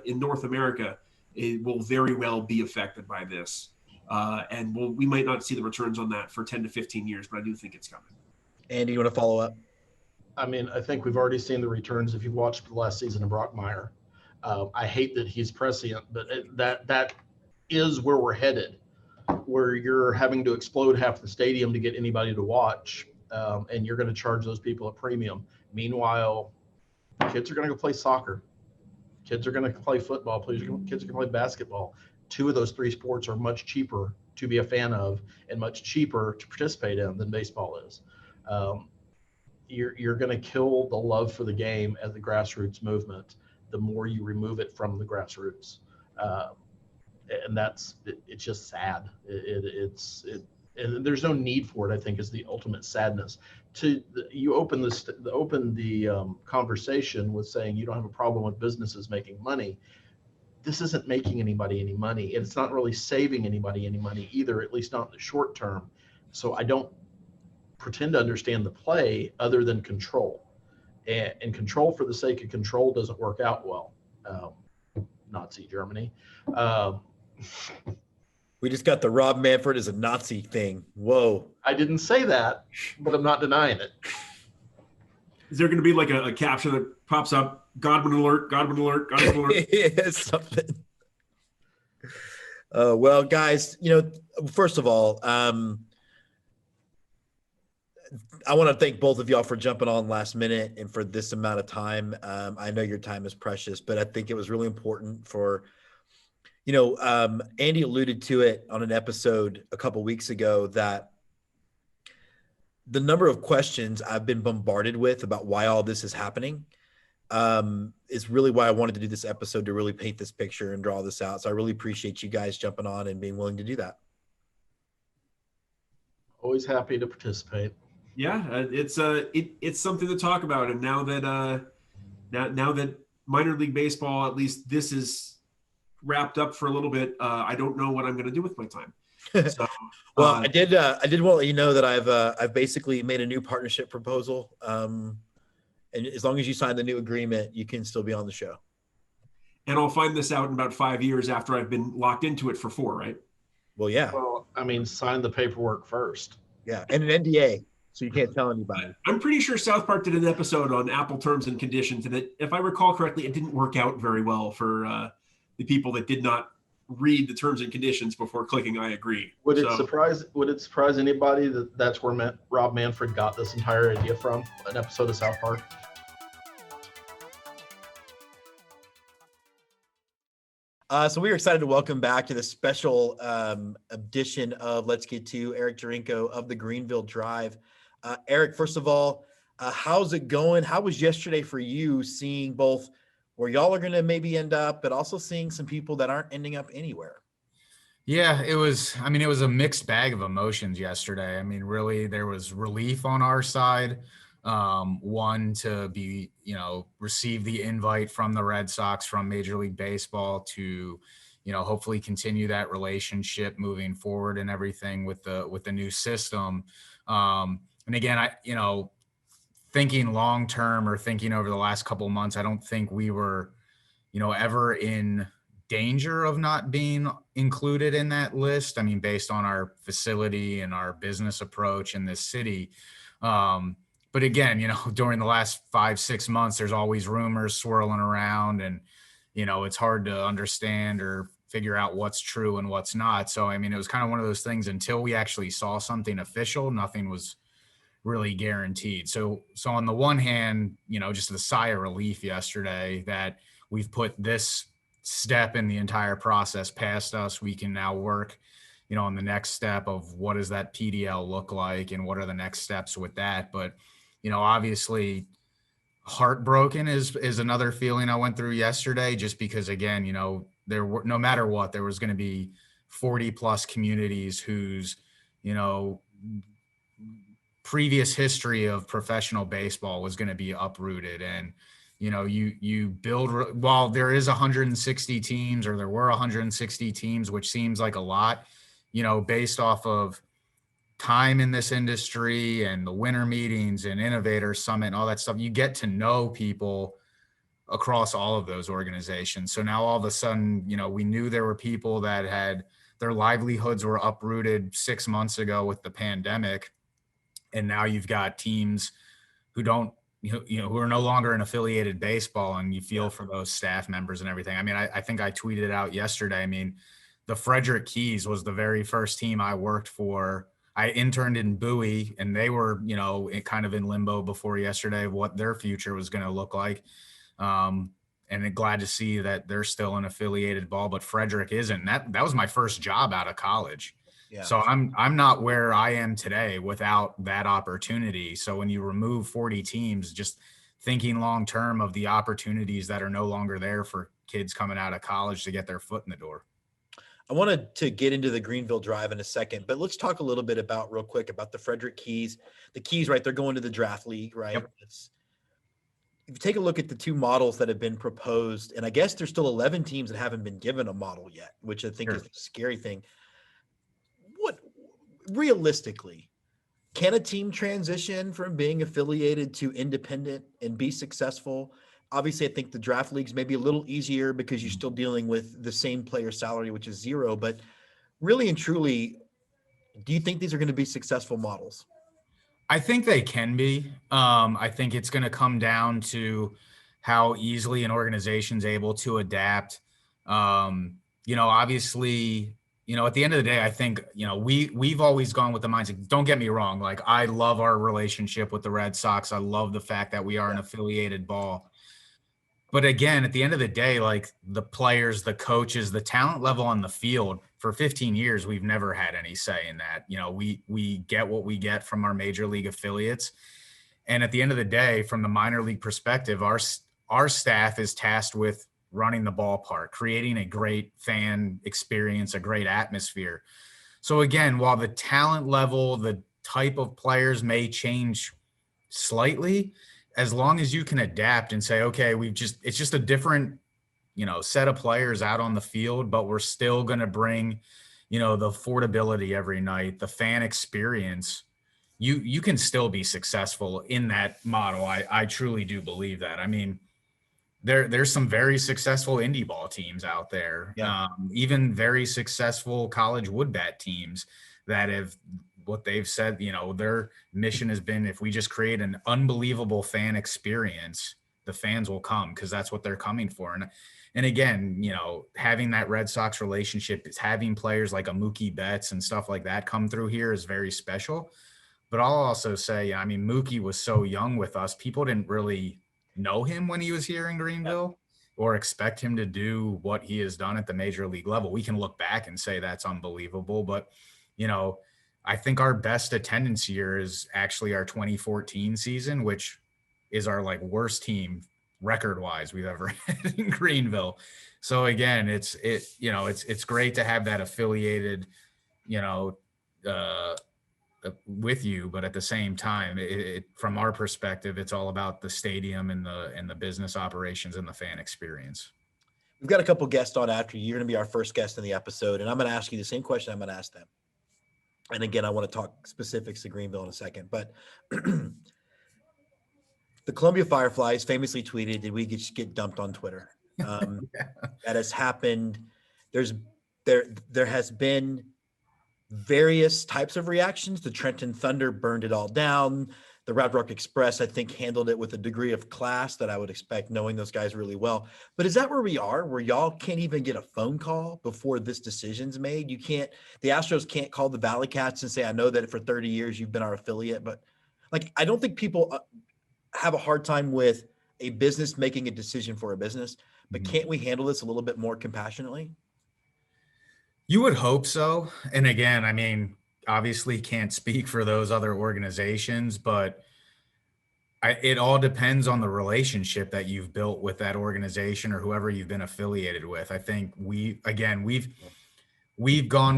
North America, it will very well be affected by this. And we might not see the returns on that for 10 to 15 years, but I do think it's coming. Andy, you want to follow up? I mean, I think we've already seen the returns if you've watched the last season of Brockmire. I hate that he's prescient, but that is where we're headed, where you're having to explode half the stadium to get anybody to watch, and you're going to charge those people a premium. Meanwhile, kids are going to go play soccer. Kids are going to play football. Kids are going to play basketball. Two of those three sports are much cheaper to be a fan of and much cheaper to participate in than baseball is. You're going to kill the love for the game as the grassroots movement the more you remove it from the grassroots. And it's just sad. And there's no need for it, I think, is the ultimate sadness. You open the conversation with saying you don't have a problem with businesses making money. This isn't making anybody any money. And it's not really saving anybody any money either, at least not in the short term. So I don't pretend to understand the play other than control. And control for the sake of control doesn't work out well. Nazi Germany. We just got the Rob Manfred is a Nazi thing. Whoa. I didn't say that, but I'm not denying it. Is there going to be like a caption that pops up? Godwin alert, Godwin alert, Godwin alert. Yeah, something. Well, guys, first of all, I want to thank both of y'all for jumping on last minute and for this amount of time. I know your time is precious, but I think it was really important for, Andy alluded to it on an episode a couple weeks ago that the number of questions I've been bombarded with about why all this is happening is really why I wanted to do this episode, to really paint this picture and draw this out. So I really appreciate you guys jumping on and being willing to do that. Always happy to participate. Yeah, it's something to talk about. And now that minor league baseball, at least this is wrapped up for a little bit, I don't know what I'm going to do with my time. So, well, I did want to let you know that I've basically made a new partnership proposal. And as long as you sign the new agreement, you can still be on the show. And I'll find this out in about 5 years after I've been locked into it for 4, right? Well, yeah. Well, sign the paperwork first. Yeah, and an NDA, so you can't tell anybody. I'm pretty sure South Park did an episode on Apple terms and conditions, and if I recall correctly, it didn't work out very well for the people that did not read the terms and conditions before clicking I agree. Would it surprise anybody that that's where Rob Manfred got this entire idea from? An episode of South Park? So we are excited to welcome back to the special edition of Let's Get To Eric Jarinko of the Greenville Drive. Eric, first of all, how's it going? How was yesterday for you, seeing both where y'all are going to maybe end up, but also seeing some people that aren't ending up anywhere? Yeah, it was a mixed bag of emotions yesterday. Really, there was relief on our side. One, to be, receive the invite from the Red Sox, from Major League Baseball, to, hopefully continue that relationship moving forward and everything with the new system. And again, thinking long term, or thinking over the last couple of months, I don't think we were, ever in danger of not being included in that list. Based on our facility and our business approach in this city. But again, during the last 5-6 months, there's always rumors swirling around, and, it's hard to understand or figure out what's true and what's not. So, it was kind of one of those things, until we actually saw something official, nothing was really guaranteed. So on the one hand, just the sigh of relief yesterday that we've put this step in the entire process past us. We can now work, on the next step of what does that PDL look like and what are the next steps with that. But, obviously heartbroken is another feeling I went through yesterday, just because, again, there were, no matter what, there was going to be 40 plus communities whose, previous history of professional baseball was going to be uprooted. And, you build, while there is 160 teams, or there were 160 teams, which seems like a lot, based off of time in this industry and the winter meetings and Innovator Summit and all that stuff, you get to know people across all of those organizations. So now all of a sudden, we knew there were people that had their livelihoods were uprooted 6 months ago with the pandemic. And now you've got teams who don't who are no longer in affiliated baseball, and you feel for those staff members and everything. I mean, I think I tweeted it out yesterday. I mean, the Frederick Keys was the very first team I worked for. I interned in Bowie, and they were, kind of in limbo before yesterday of what their future was going to look like. And glad to see that they're still in affiliated ball, but Frederick isn't. That was my first job out of college. Yeah. So I'm not where I am today without that opportunity. So when you remove 40 teams, just thinking long term of the opportunities that are no longer there for kids coming out of college to get their foot in the door. I wanted to get into the Greenville Drive in a second, but let's talk a little bit real quick about the Frederick Keys. The Keys, right? They're going to the draft league, right? Yep. If you take a look at the two models that have been proposed, and I guess there's still 11 teams that haven't been given a model yet, which I think is the scary thing. What realistically, can a team transition from being affiliated to independent and be successful? Obviously, I think the draft leagues may be a little easier because you're still dealing with the same player salary, which is zero. But really and truly, do you think these are going to be successful models? I think they can be. I think it's going to come down to how easily an organization's able to adapt. Obviously, at the end of the day, I think, we've always gone with the mindset. Don't get me wrong. Like, I love our relationship with the Red Sox. I love the fact that we are an affiliated ball. But again, at the end of the day, like the players, the coaches, the talent level on the field, for 15 years, we've never had any say in that. We get what we get from our major league affiliates. And at the end of the day, from the minor league perspective, our staff is tasked with running the ballpark, creating a great fan experience, a great atmosphere. So again, while the talent level, the type of players may change slightly, as long as you can adapt and say, okay, it's just a different, set of players out on the field, but we're still going to bring, the affordability every night, the fan experience. You can still be successful in that model. I truly do believe that. I mean, there's some very successful indie ball teams out there, even very successful college wood bat teams that have, what they've said, their mission has been, if we just create an unbelievable fan experience, the fans will come, because that's what they're coming for. And again, having that Red Sox relationship, is having players like a Mookie Betts and stuff like that come through here is very special. But I'll also say, I mean, Mookie was so young with us. People didn't really know him when he was here in Greenville or expect him to do what he has done at the major league level. We can look back and say that's unbelievable, but, I think our best attendance year is actually our 2014 season, which is our worst team record-wise we've ever had in Greenville. So again, it's great to have that affiliated, with you, but at the same time, from our perspective, it's all about the stadium and the business operations and the fan experience. We've got a couple guests on after you. You're going to be our first guest in the episode, and I'm going to ask you the same question I'm going to ask them. And again, I want to talk specifics to Greenville in a second, but the Columbia Fireflies famously tweeted, "Did we just get dumped on Twitter?" That has happened. There has been various types of reactions. The Trenton Thunder burned it all down. The Red Rock Express, I think, handled it with a degree of class that I would expect, knowing those guys really well. But is that where we are, where y'all can't even get a phone call before this decision's made? The Astros can't call the Valley Cats and say, "I know that for 30 years you've been our affiliate." But I don't think people have a hard time with a business making a decision for a business, but can't we handle this a little bit more compassionately? You would hope so. And again, I mean, obviously can't speak for those other organizations, but it all depends on the relationship that you've built with that organization or whoever you've been affiliated with. I think we've gone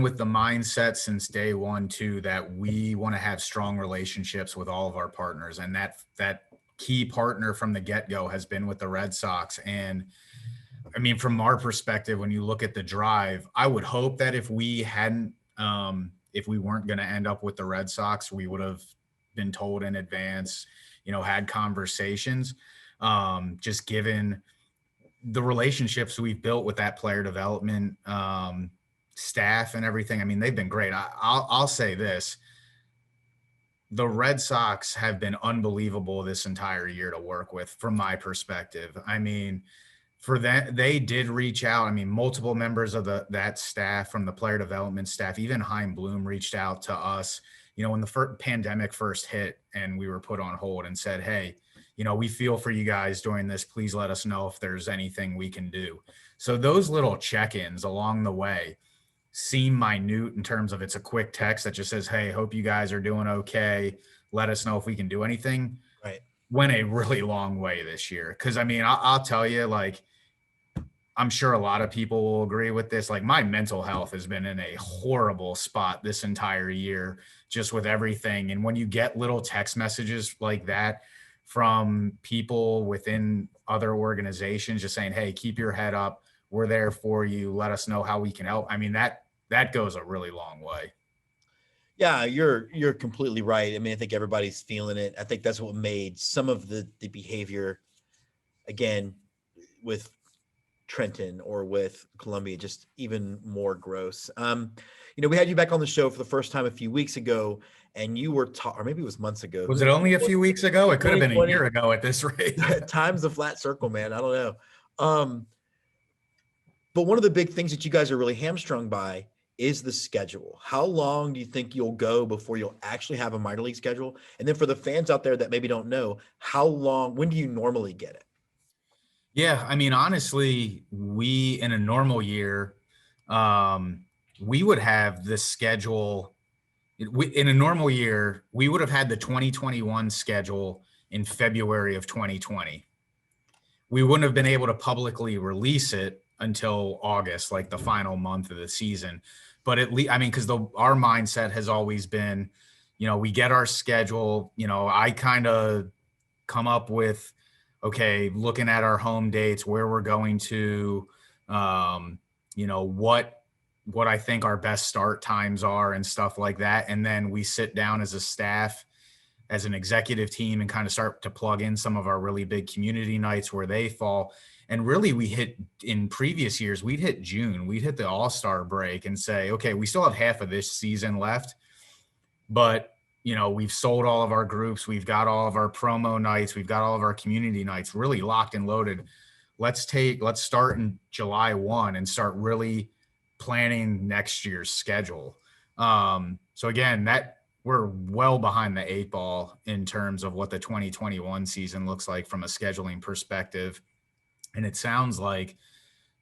with the mindset since day one too, that we want to have strong relationships with all of our partners. And that key partner from the get-go has been with the Red Sox. And I mean, from our perspective, when you look at the drive, I would hope that if we weren't going to end up with the Red Sox, we would have been told in advance, had conversations, just given the relationships we've built with that player development staff and everything. I mean, they've been great. I'll say this. the Red Sox have been unbelievable this entire year to work with, from my perspective. I mean, for that, they did reach out. I mean, multiple members of that staff, from the player development staff, even Chaim Bloom reached out to us, when the pandemic first hit and we were put on hold, and said, hey, we feel for you guys during this. Please let us know if there's anything we can do. So those little check-ins along the way seem minute in terms of it's a quick text that just says, hey, hope you guys are doing okay. Let us know if we can do anything. Right. Went a really long way this year. Cause I mean, I'll tell you, like, I'm sure a lot of people will agree with this. Like, my mental health has been in a horrible spot this entire year, just with everything. And when you get little text messages like that from people within other organizations just saying, hey, keep your head up, we're there for you, let us know how we can help. I mean, that goes a really long way. Yeah, you're completely right. I mean, I think everybody's feeling it. I think that's what made some of the behavior, again, with Trenton or with Columbia, just even more gross. We had you back on the show for the first time a few weeks ago, and you were or maybe it was months ago. Was it only a few weeks ago? It could have been a year ago at this rate. Time's a flat circle, man. I don't know. But one of the big things that you guys are really hamstrung by is the schedule. How long do you think you'll go before you'll actually have a minor league schedule? And then for the fans out there that maybe don't know, when do you normally get it? Yeah, I mean, honestly, in a normal year, we would have the schedule. In a normal year, we would have had the 2021 schedule in February of 2020. We wouldn't have been able to publicly release it until August, like the final month of the season. But at least, I mean, because our mindset has always been, we get our schedule, I kind of come up with, okay, looking at our home dates, where we're going to, what I think our best start times are and stuff like that. And then we sit down as a staff, as an executive team, and kind of start to plug in some of our really big community nights where they fall. And really, we hit, in previous years, we'd hit June, we'd hit the All-Star break and say, okay, we still have half of this season left, but we've sold all of our groups, we've got all of our promo nights, we've got all of our community nights really locked and loaded. Let's start in July 1 and start really planning next year's schedule. So again, we're well behind the 8 ball in terms of what the 2021 season looks like from a scheduling perspective. And it sounds like,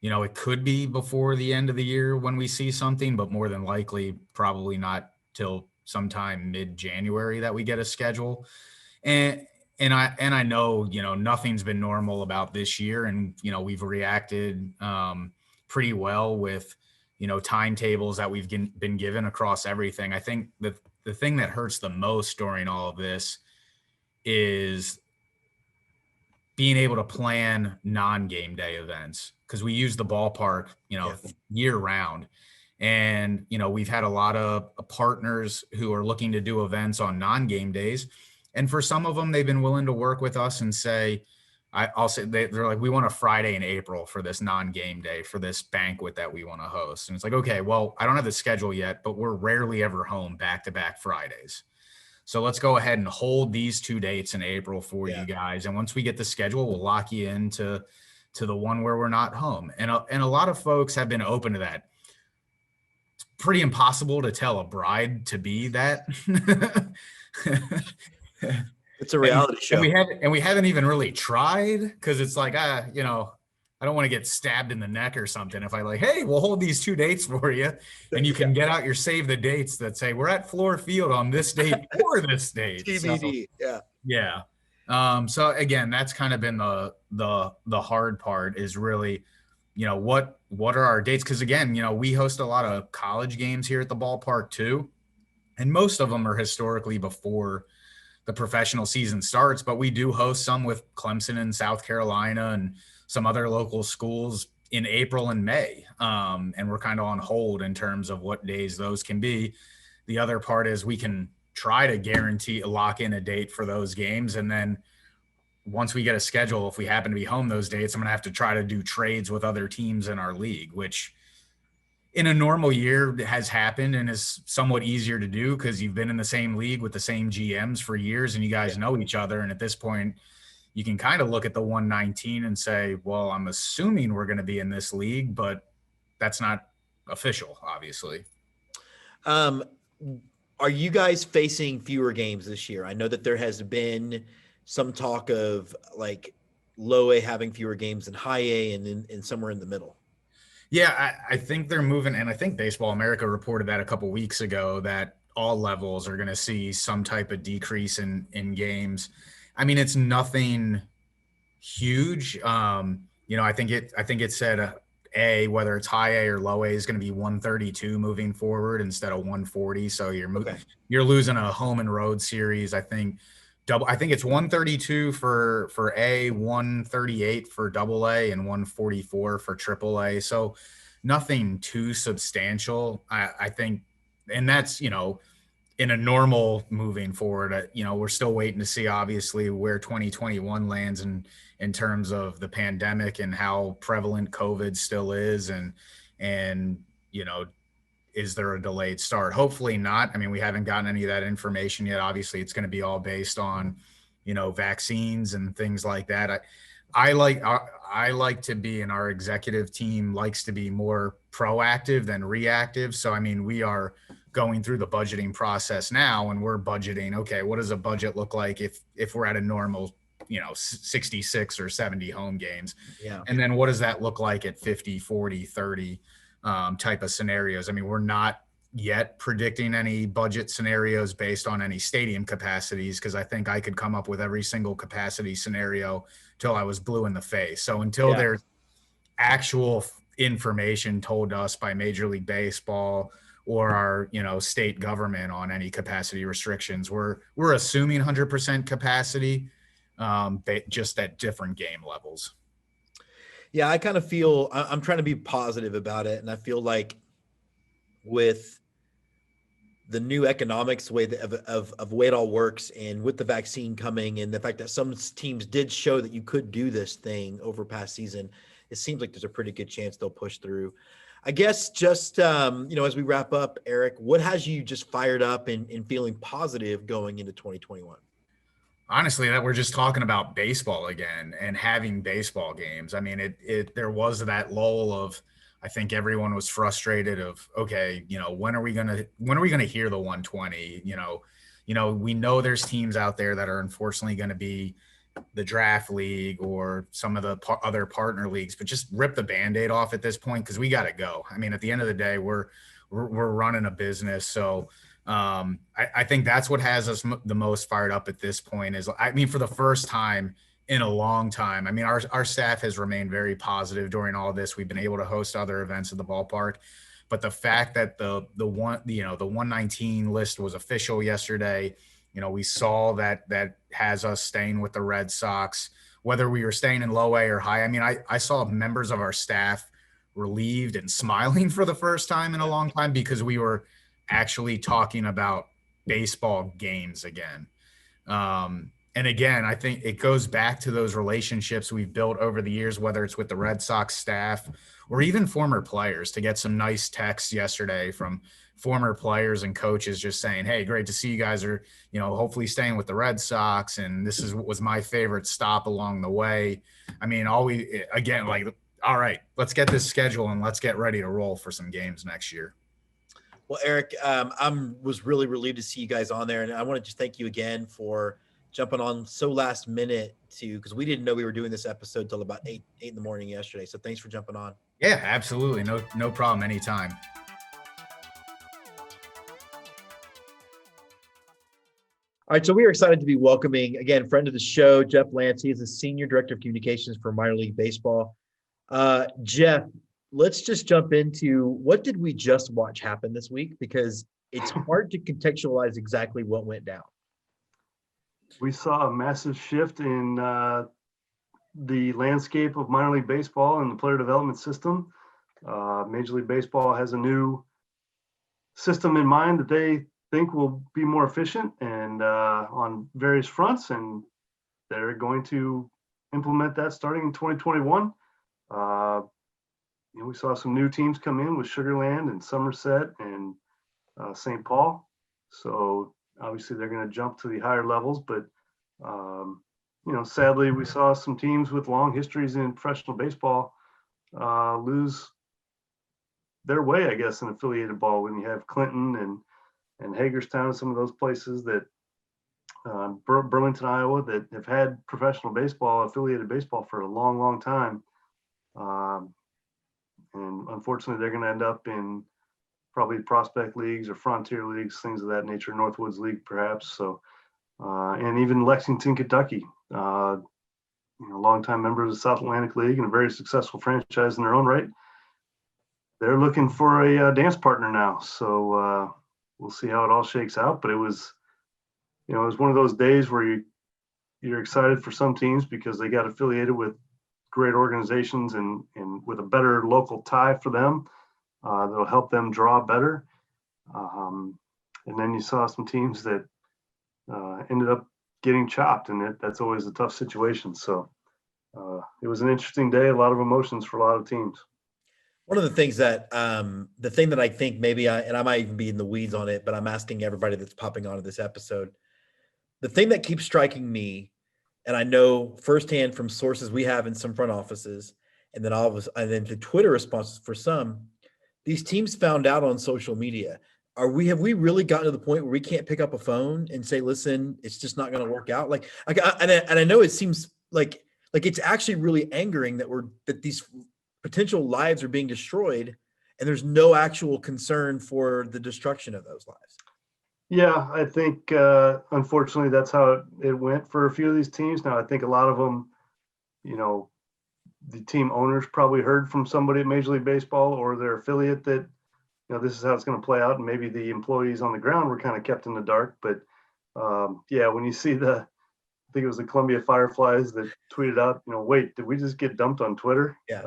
it could be before the end of the year when we see something, but more than likely, probably not till sometime mid-January that we get a schedule. And I know, nothing's been normal about this year, and, we've reacted pretty well with, timetables that we've been given across everything. I think the thing that hurts the most during all of this is being able to plan non-game day events, because we use the ballpark, year round. And, we've had a lot of partners who are looking to do events on non-game days. And for some of them, they've been willing to work with us and say, I'll say they're like, we want a Friday in April for this non-game day, for this banquet that we want to host. And it's like, okay, well, I don't have the schedule yet, but we're rarely ever home back-to-back Fridays. So let's go ahead and hold these 2 dates in April for you guys. And once we get the schedule, we'll lock you into the one where we're not home. And a lot of folks have been open to that. It's pretty impossible to tell a bride to be that. It's a reality show. And we haven't even really tried, because it's like, I don't want to get stabbed in the neck or something if I like, hey, we'll hold these 2 dates for you, and you can get out your save the dates that say we're at Floor Field on this date or this date. TBD. So, yeah. So again, that's kind of been the hard part, is really, what are our dates? Because again, we host a lot of college games here at the ballpark too, and most of them are historically before the professional season starts, but we do host some with Clemson and South Carolina and some other local schools in April and May. And we're kind of on hold in terms of what days those can be. The other part is we can try to lock in a date for those games. And then once we get a schedule, if we happen to be home those dates, I'm going to have to try to do trades with other teams in our league, which in a normal year has happened and is somewhat easier to do because you've been in the same league with the same GMs for years and you guys know each other. And at this point, you can kind of look at the 119 and say, well, I'm assuming we're going to be in this league, but that's not official, obviously. Are you guys facing fewer games this year? I know that there has been some talk of like low A having fewer games than high A and somewhere in the middle. Yeah, I think they're moving, and I think Baseball America reported that a couple weeks ago that all levels are going to see some type of decrease in games. I mean, it's nothing huge. I think it said A, whether it's high A or low A, is going to be 132 moving forward instead of 140. So you're losing a home and road series. I think it's 132 for A, 138 for double A, and 144 for triple A. So nothing too substantial. I think, and that's, in a normal moving forward, we're still waiting to see obviously where 2021 lands in terms of the pandemic and how prevalent COVID still is. And is there a delayed start? Hopefully not. I mean, we haven't gotten any of that information yet. Obviously it's going to be all based on, vaccines and things like that. I like to be, and our executive team likes to be more proactive than reactive. So, I mean, we are going through the budgeting process now and we're budgeting, okay, what does a budget look like if we're at a normal, 66 or 70 home games? Yeah. And then what does that look like at 50, 40, 30 type of scenarios? I mean, we're not yet predicting any budget scenarios based on any stadium capacities, because I think I could come up with every single capacity scenario till I was blue in the face. So until there's actual information told to us by Major League Baseball or our, state government on any capacity restrictions, we're assuming 100% capacity, just at different game levels. Yeah, I kind of feel I'm trying to be positive about it, and I feel like with the new economics way of way it all works, and with the vaccine coming, and the fact that some teams did show that you could do this thing over past season, it seems like there's a pretty good chance they'll push through. I guess just as we wrap up, Eric, what has you just fired up and feeling positive going into 2021? Honestly, that we're just talking about baseball again and having baseball games. I mean, there was that lull of, I think everyone was frustrated of, okay, when are we going to hear the 120? We know there's teams out there that are unfortunately going to be the draft league or some of the other partner leagues, but just rip the Band-Aid off at this point, because we got to go. I mean, at the end of the day, we're running a business. So I think that's what has us the most fired up at this point is, I mean, for the first time in a long time, I mean, our staff has remained very positive during all of this. We've been able to host other events at the ballpark, but the fact that the 119 list was official yesterday, we saw that has us staying with the Red Sox, whether we were staying in low A or high. I mean, I saw members of our staff relieved and smiling for the first time in a long time because we were actually talking about baseball games again. And again, I think it goes back to those relationships we've built over the years, whether it's with the Red Sox staff or even former players, to get some nice texts yesterday from former players and coaches just saying, hey, great to see you guys are, hopefully staying with the Red Sox. And this was my favorite stop along the way. I mean, all right, let's get this schedule and let's get ready to roll for some games next year. Well, Eric, was really relieved to see you guys on there. And I want to just thank you again for jumping on so last minute because we didn't know we were doing this episode till about 8 in the morning yesterday. So thanks for jumping on. Yeah, absolutely. No problem. Anytime. All right. So we are excited to be welcoming, again, friend of the show, Jeff Lantz. He is the Senior Director of Communications for Minor League Baseball. Jeff, let's just jump into what did we just watch happen this week? Because it's hard to contextualize exactly what went down. We saw a massive shift in the landscape of minor league baseball and the player development system. Major League Baseball has a new system in mind that they think will be more efficient and on various fronts, and they're going to implement that starting in 2021. we saw some new teams come in with Sugar Land and Somerset and St. Paul. So obviously they're going to jump to the higher levels, but sadly we saw some teams with long histories in professional baseball lose their way, I guess, in affiliated ball, when you have Clinton and Hagerstown and some of those places that Burlington, Iowa, that have had professional baseball, affiliated baseball for a long, long time. And unfortunately, they're going to end up in probably prospect leagues or frontier leagues, things of that nature, Northwoods League perhaps. So, and even Lexington, Kentucky, longtime members of the South Atlantic League and a very successful franchise in their own right. They're looking for a dance partner now. So we'll see how it all shakes out. But it was one of those days where you're excited for some teams because they got affiliated with great organizations and with a better local tie for them that'll help them draw better. And then you saw some teams that ended up getting chopped, and that's always a tough situation. So it was an interesting day, a lot of emotions for a lot of teams. One of the things that the thing that I think maybe and I might even be in the weeds on it, but I'm asking everybody that's popping onto this episode, the thing that keeps striking me, and I know firsthand from sources we have in some front offices, and then the Twitter responses for some, these teams found out on social media. Have we really gotten to the point where we can't pick up a phone and say, listen, it's just not going to work out? And I know it seems like it's actually really angering that these potential lives are being destroyed and there's no actual concern for the destruction of those lives. Yeah, I think unfortunately that's how it went for a few of these teams. Now I think a lot of them, the team owners probably heard from somebody at Major League Baseball or their affiliate that, this is how it's going to play out. And maybe the employees on the ground were kind of kept in the dark. But when you see I think it was the Columbia Fireflies that tweeted out, wait, did we just get dumped on Twitter? Yeah.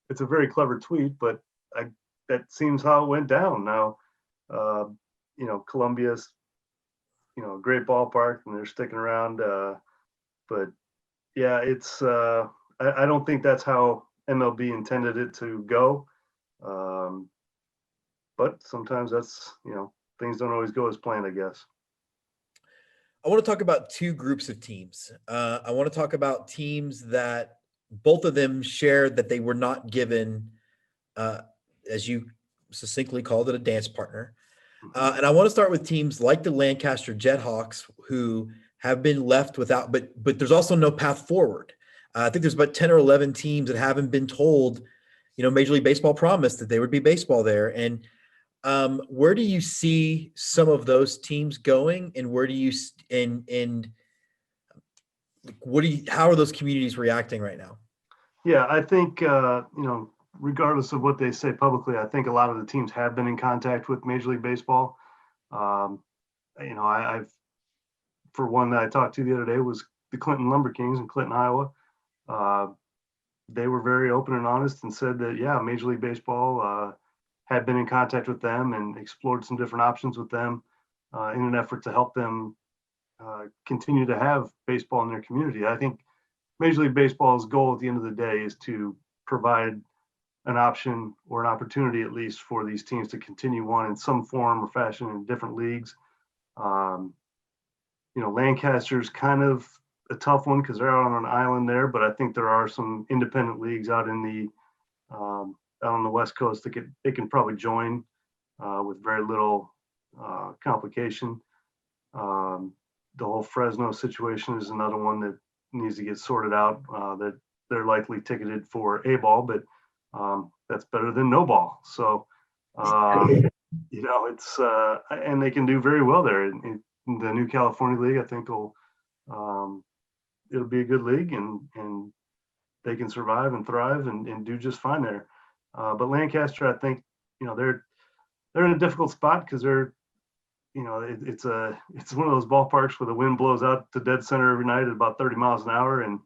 It's a very clever tweet, but that seems how it went down. Now, Columbia's, a great ballpark and they're sticking around. But yeah, it's, I don't think that's how MLB intended it to go. But sometimes that's, things don't always go as planned, I guess. I want to talk about two groups of teams. I want to talk about teams that both of them shared that they were not given, as you succinctly called it, a dance partner. And I want to start with teams like the Lancaster Jethawks, who have been left without, but there's also no path forward. I think there's about 10 or 11 teams that haven't been told, Major League Baseball promised that there would be baseball there. And where do you see some of those teams going, and where do you how are those communities reacting right now? Yeah, I think regardless of what they say publicly, I think a lot of the teams have been in contact with Major League Baseball. I've for one that I talked to the other day was the Clinton Lumber Kings in Clinton, Iowa. They were very open and honest and said that, yeah, Major League Baseball had been in contact with them and explored some different options with them in an effort to help them continue to have baseball in their community. I think Major League Baseball's goal at the end of the day is to provide an option or an opportunity, at least, for these teams to continue on in some form or fashion in different leagues. Lancaster's kind of a tough one because they're out on an island there, but I think there are some independent leagues out in the out on the West Coast that they can probably join with very little complication. The whole Fresno situation is another one that needs to get sorted out. That they're likely ticketed for A ball, but that's better than no ball. So it's and they can do very well there. In the new California League, I think it'll be a good league, and they can survive and thrive and do just fine there. But Lancaster, I think, they're in a difficult spot because they're, it's one of those ballparks where the wind blows out to dead center every night at about 30 miles an hour, and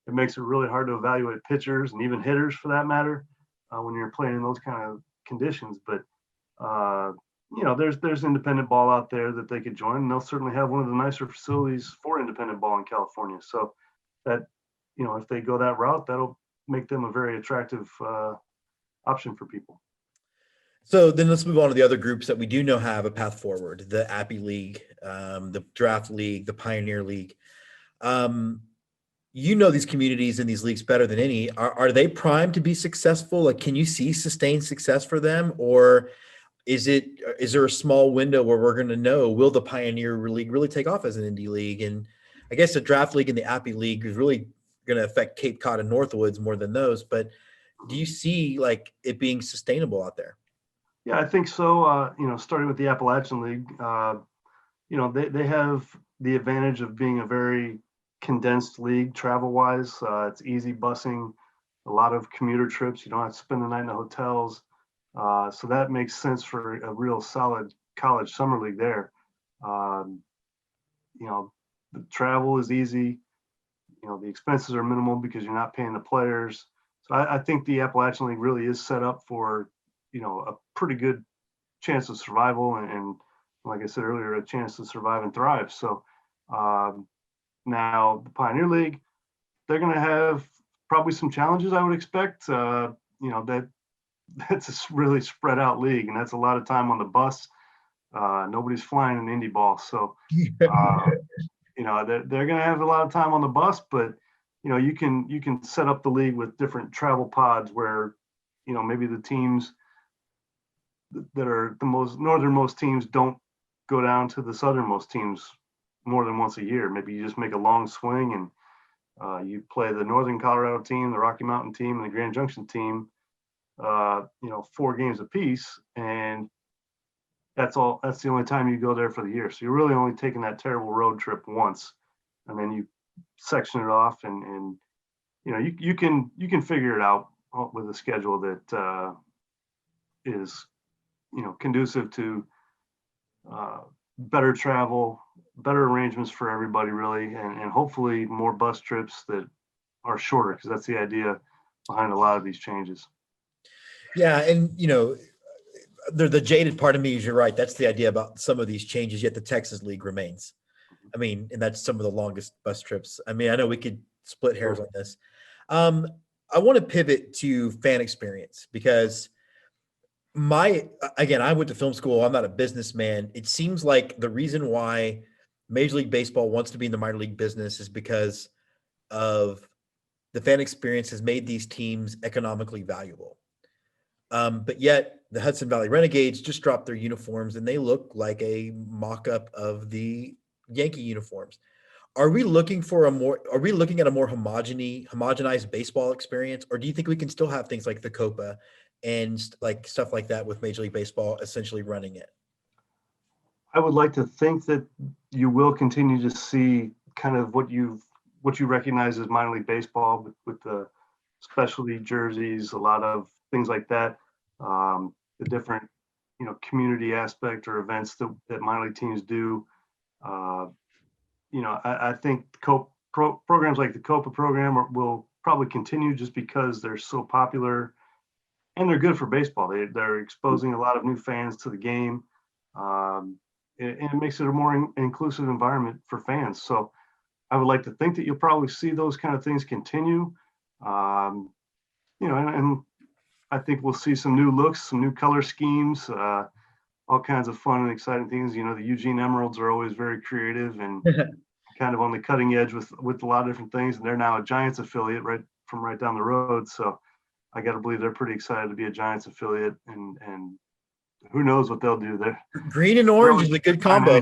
it makes it really hard to evaluate pitchers and even hitters for that matter when you're playing in those kind of conditions. But there's independent ball out there that they could join, and they'll certainly have one of the nicer facilities for independent ball in California. So that, if they go that route, that'll make them a very attractive option for people. So then let's move on to the other groups that we do know have a path forward: the Appy League, the Draft League, the Pioneer League. You know these communities and these leagues better than any. Are they primed to be successful? Like, can you see sustained success for them, or is there a small window where we're going to know, will the Pioneer League really take off as an indie league? And I guess the Draft League and the Appy League is really going to affect Cape Cod and Northwoods more than those. But do you see like it being sustainable out there? Yeah, I think so. Starting with the Appalachian League, they have the advantage of being a very condensed league travel-wise. It's easy busing, a lot of commuter trips. You don't have to spend the night in the hotels. So that makes sense for a real solid college summer league there. The travel is easy. The expenses are minimal because you're not paying the players. So I think the Appalachian League really is set up for, a pretty good chance of survival and like I said earlier, a chance to survive and thrive. So now the Pioneer League, they're going to have probably some challenges, I would expect. That's a really spread out league, and that's a lot of time on the bus. Nobody's flying an indie ball. So, they're going to have a lot of time on the bus, but, you can set up the league with different travel pods where, maybe the teams that are the most northernmost teams don't go down to the southernmost teams more than once a year. Maybe you just make a long swing and you play the Northern Colorado team, the Rocky Mountain team, and the Grand Junction team, 4 games apiece, and that's all. That's the only time you go there for the year. So you're really only taking that terrible road trip once, and then you section it off, and you can figure it out with a schedule that is conducive to better travel, better arrangements for everybody, really, and hopefully more bus trips that are shorter, because that's the idea behind a lot of these changes. Yeah, and the jaded part of me is, you're right. That's the idea about some of these changes. Yet the Texas League remains. I mean, and that's some of the longest bus trips. I mean, I know we could split hairs on this. I want to pivot to fan experience, because I went to film school. I'm not a businessman. It seems like the reason why Major League Baseball wants to be in the minor league business is because of the fan experience has made these teams economically valuable. But yet the Hudson Valley Renegades just dropped their uniforms and they look like a mock-up of the Yankee uniforms. Are we looking at a more homogenized baseball experience, or do you think we can still have things like the Copa and like stuff like that with Major League Baseball essentially running it? I would like to think that you will continue to see kind of what you recognize as minor league baseball with the specialty jerseys, a lot of things like that, the different community aspect or events that minor league teams do. I think programs like the Copa program will probably continue just because they're so popular and they're good for baseball. They're exposing a lot of new fans to the game, and it makes it a more inclusive environment for fans. So I would like to think that you'll probably see those kind of things continue. And I think we'll see some new looks, some new color schemes, all kinds of fun and exciting things. The Eugene Emeralds are always very creative and kind of on the cutting edge with a lot of different things. And they're now a Giants affiliate right down the road. So I got to believe they're pretty excited to be a Giants affiliate, and who knows what they'll do there. Green and orange is a good combo.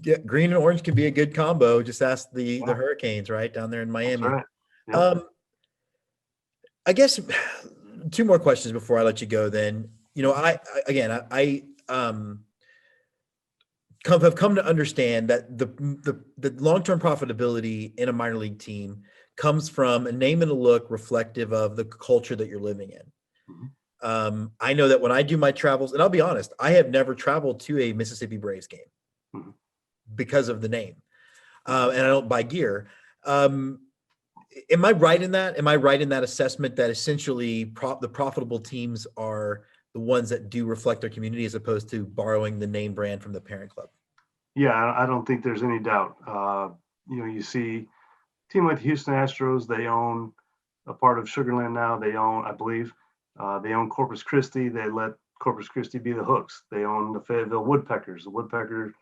Yeah, green and orange can be a good combo. Just ask the Hurricanes right down there in Miami. That's right. Yep. I guess 2 more questions before I let you go. Then, I have come to understand that the long-term profitability in a minor league team comes from a name and a look reflective of the culture that you're living in. Mm-hmm. I know that when I do my travels, and I'll be honest, I have never traveled to a Mississippi Braves game because of the name, and I don't buy gear. Am I right in that? Am I right in that assessment that essentially the profitable teams are the ones that do reflect their community as opposed to borrowing the name brand from the parent club? Yeah, I don't think there's any doubt. You see team like the Houston Astros, they own a part of Sugar Land now. They own, I believe, they own Corpus Christi. They let Corpus Christi be the Hooks. They own the Fayetteville Woodpeckers. The Woodpecker,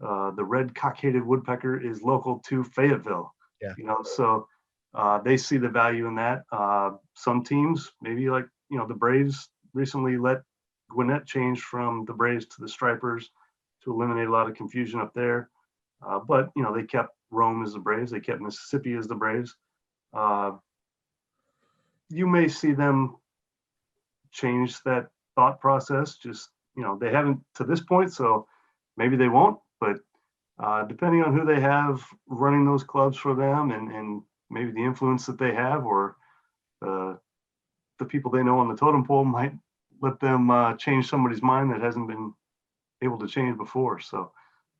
the red cockaded woodpecker, is local to Fayetteville. Yeah. So they see the value in that. Some teams, maybe like, the Braves recently let Gwinnett change from the Braves to the Stripers to eliminate a lot of confusion up there. But they kept Rome as the Braves. They kept Mississippi as the Braves. You may see them change that thought process. Just, they haven't to this point, so maybe they won't. But depending on who they have running those clubs for them, and maybe the influence that they have, or the people they know on the totem pole might let them change somebody's mind that hasn't been able to change before. So,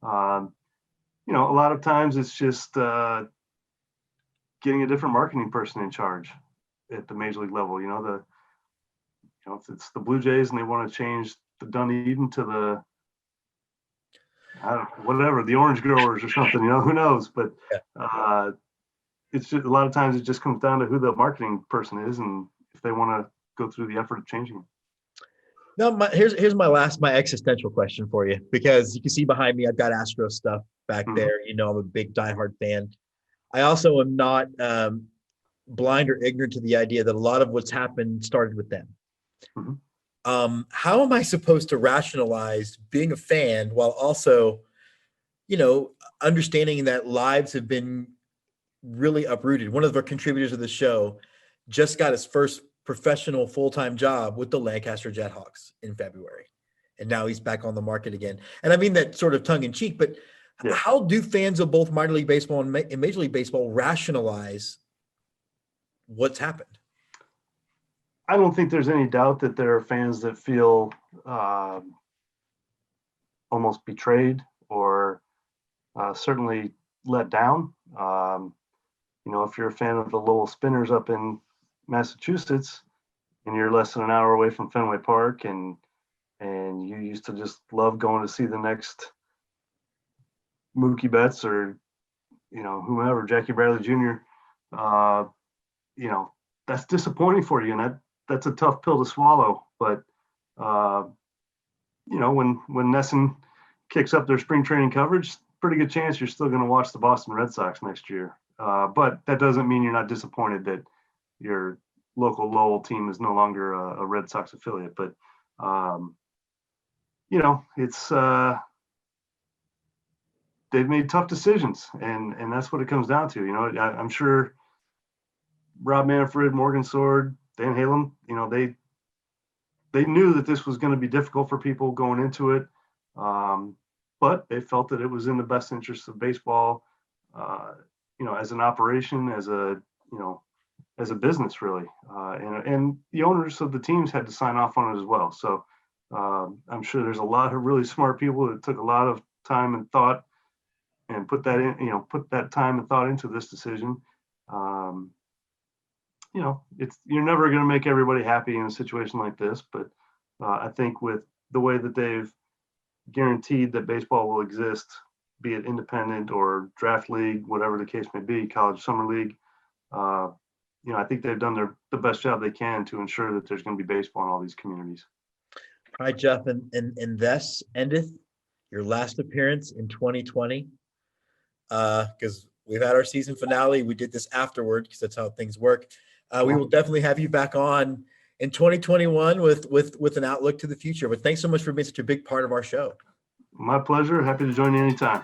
a lot of times it's just getting a different marketing person in charge at the major league level. If it's the Blue Jays and they want to change the Dunedin to the, whatever, the Orange Growers or something, who knows? But it's just, a lot of times it just comes down to who the marketing person is and if they want to go through the effort of changing it. Now, here's my existential question for you, because you can see behind me, I've got Astro stuff back there. I'm a big diehard fan. I also am not blind or ignorant to the idea that a lot of what's happened started with them. How am I supposed to rationalize being a fan while also, understanding that lives have been really uprooted? One of our contributors of the show just got his first professional full-time job with the Lancaster Jethawks in February, and now he's back on the market again. And I mean that sort of tongue-in-cheek, but how do fans of both minor league baseball and Major League Baseball rationalize what's happened? I don't think there's any doubt that there are fans that feel almost betrayed or certainly let down. If you're a fan of the Lowell Spinners up in Massachusetts and you're less than an hour away from Fenway Park, and you used to just love going to see the next Mookie Betts or whomever, Jackie Bradley Jr., that's disappointing for you, and that's a tough pill to swallow. But when NESN kicks up their spring training coverage, pretty good chance you're still going to watch the Boston Red Sox next year. But that doesn't mean you're not disappointed that your local Lowell team is no longer a Red Sox affiliate. But it's they've made tough decisions, and that's what it comes down to. I'm sure Rob Manfred, Morgan Sword, Dan Halem, they knew that this was going to be difficult for people going into it, but they felt that it was in the best interest of baseball, as an operation, as a business, really, and the owners of the teams had to sign off on it as well. So I'm sure there's a lot of really smart people that took a lot of time and thought and put that time and thought into this decision. You're never going to make everybody happy in a situation like this, but I think with the way that they've guaranteed that baseball will exist, be it independent or draft league, whatever the case may be, college summer league, I think they've done the best job they can to ensure that there's going to be baseball in all these communities. All right, Jeff, and thus endeth your last appearance in 2020, because we've had our season finale. We did this afterward because that's how things work. We will definitely have you back on in 2021 with an outlook to the future. But thanks so much for being such a big part of our show. My pleasure. Happy to join you anytime.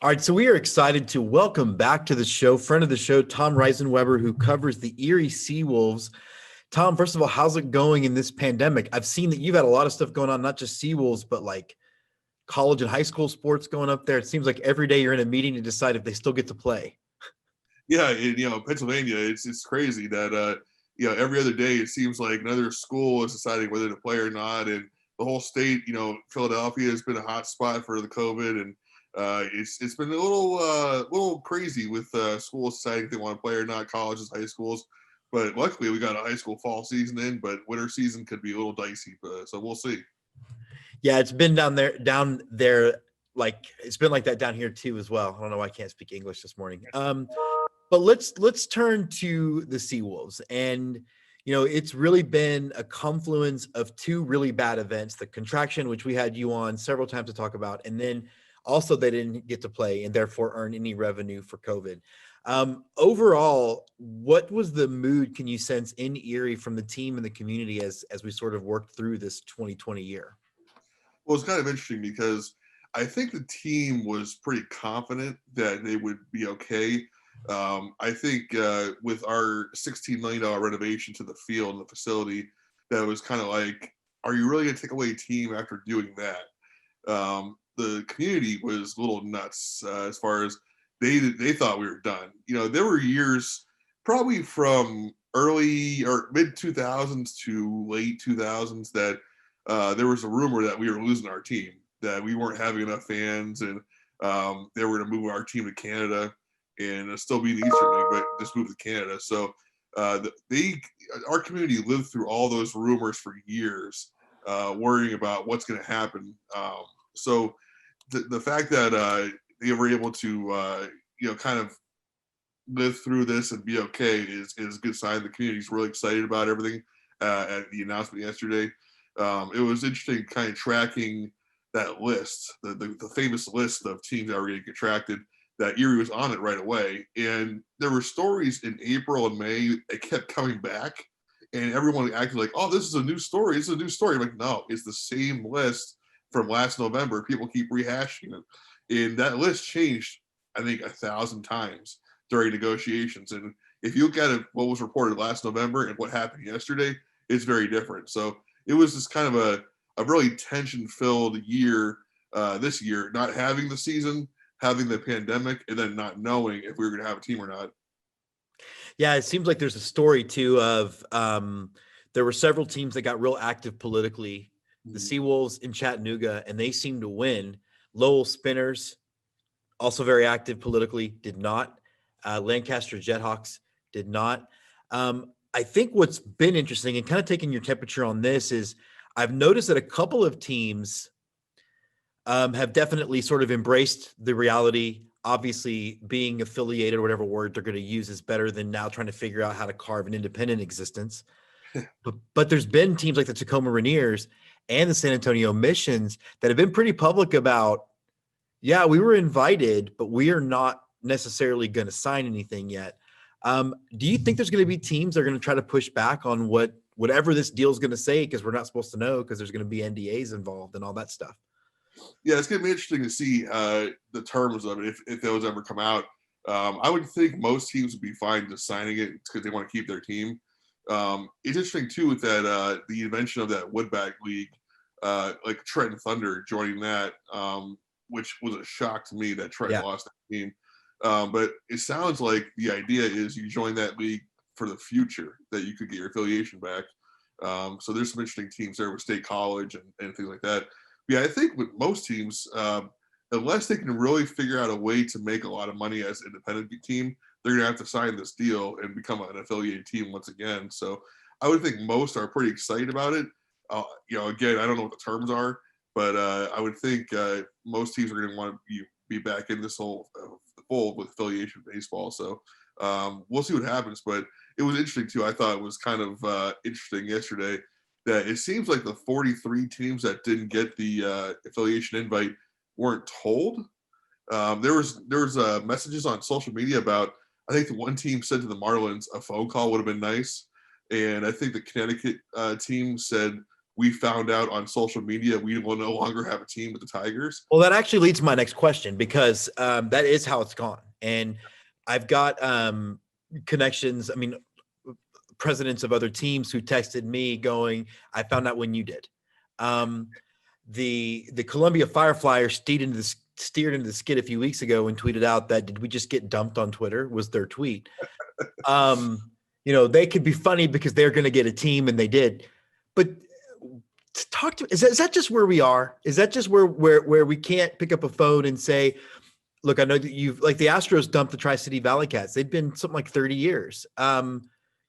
All right, so we are excited to welcome back to the show, friend of the show, Tom Resienweber, who covers the Erie Seawolves. Tom, first of all, how's it going in this pandemic? I've seen that you've had a lot of stuff going on, not just Seawolves, but like college and high school sports going up there. It seems like every day you're in a meeting to decide if they still get to play. Yeah, Pennsylvania, it's crazy that every other day it seems like another school is deciding whether to play or not, and the whole state, Philadelphia has been a hot spot for the COVID, and it's been a little crazy with schools deciding if they want to play or not, colleges, high schools. But luckily we got a high school fall season in, but winter season could be a little dicey, so we'll see. Yeah, it's been down there like it's been like that down here too as well. I don't know why I can't speak English this morning. But let's turn to the Seawolves. And it's really been a confluence of two really bad events: the contraction, which we had you on several times to talk about, and then also they didn't get to play and therefore earn any revenue for COVID. Overall, what was the mood, can you sense, in Erie from the team and the community as we sort of worked through this 2020 year? Well, it's kind of interesting because I think the team was pretty confident that they would be okay. I think with our $16 million renovation to the field and the facility, that was kind of like, are you really going to take away a team after doing that? The community was a little nuts as far as they thought we were done. There were years probably from early or mid 2000s to late 2000s that there was a rumor that we were losing our team, that we weren't having enough fans, and they were going to move our team to Canada and still be in the Eastern League, but just move to Canada. So our community lived through all those rumors for years, worrying about what's going to happen. So the fact that they were able to kind of live through this and be okay is a good sign. The community's really excited about everything at the announcement yesterday. It was interesting kind of tracking that list, the famous list of teams that were getting contracted, that Erie was on it right away. And there were stories in April and May that kept coming back, and everyone acted like, oh, this is a new story. It's a new story. I'm like, no, it's the same list from last November. People keep rehashing it. And that list changed, I think, 1,000 times during negotiations. And if you look at it, what was reported last November and what happened yesterday, it's very different. So it was just kind of a really tension-filled year this year, not having the season, having the pandemic, and then not knowing if we were going to have a team or not. Yeah, it seems like there's a story too of there were several teams that got real active politically. The Seawolves in Chattanooga, and they seemed to win. Lowell Spinners, also very active politically, did not. Lancaster Jethawks did not. I think what's been interesting and kind of taking your temperature on this is I've noticed that a couple of teams have definitely sort of embraced the reality. Obviously, being affiliated, or whatever word they're going to use, is better than now trying to figure out how to carve an independent existence. But there's been teams like the Tacoma Rainiers and the San Antonio Missions that have been pretty public about, yeah, we were invited, but we are not necessarily going to sign anything yet. Do you think there's going to be teams that are going to try to push back on whatever this deal is going to say, because we're not supposed to know, because there's going to be NDAs involved and all that stuff? Yeah, it's going to be interesting to see the terms of it if those ever come out. I would think most teams would be fine just signing it because they want to keep their team. It's interesting too with that the invention of that Woodbag League, like Trenton Thunder joining that, which was a shock to me that Trenton lost that team. But it sounds like the idea is you join that league for the future, that you could get your affiliation back. So there's some interesting teams there with State College and things like that. Yeah, I think with most teams, unless they can really figure out a way to make a lot of money as an independent team, they're going to have to sign this deal and become an affiliated team once again. So I would think most are pretty excited about it. Again, I don't know what the terms are, but I would think most teams are going to want to be back in this whole fold with affiliation baseball. So we'll see what happens. But it was interesting too. I thought it was kind of interesting yesterday that it seems like the 43 teams that didn't get the affiliation invite weren't told. There was messages on social media about, I think the one team said to the Marlins a phone call would have been nice. And I think the Connecticut team said, we found out on social media we will no longer have a team with the Tigers. Well, that actually leads to my next question, because that is how it's gone. And I've got connections, presidents of other teams who texted me going, I found out when you did. The Columbia Fireflyers steered into the skid a few weeks ago and tweeted out that, did we just get dumped on Twitter, was their tweet. They could be funny because they're going to get a team, and they did. But talk to, is that just where we are? Is that just where we can't pick up a phone and say, look, I know that you've, like the Astros dumped the Tri-City Valley Cats. They'd been something like 30 years.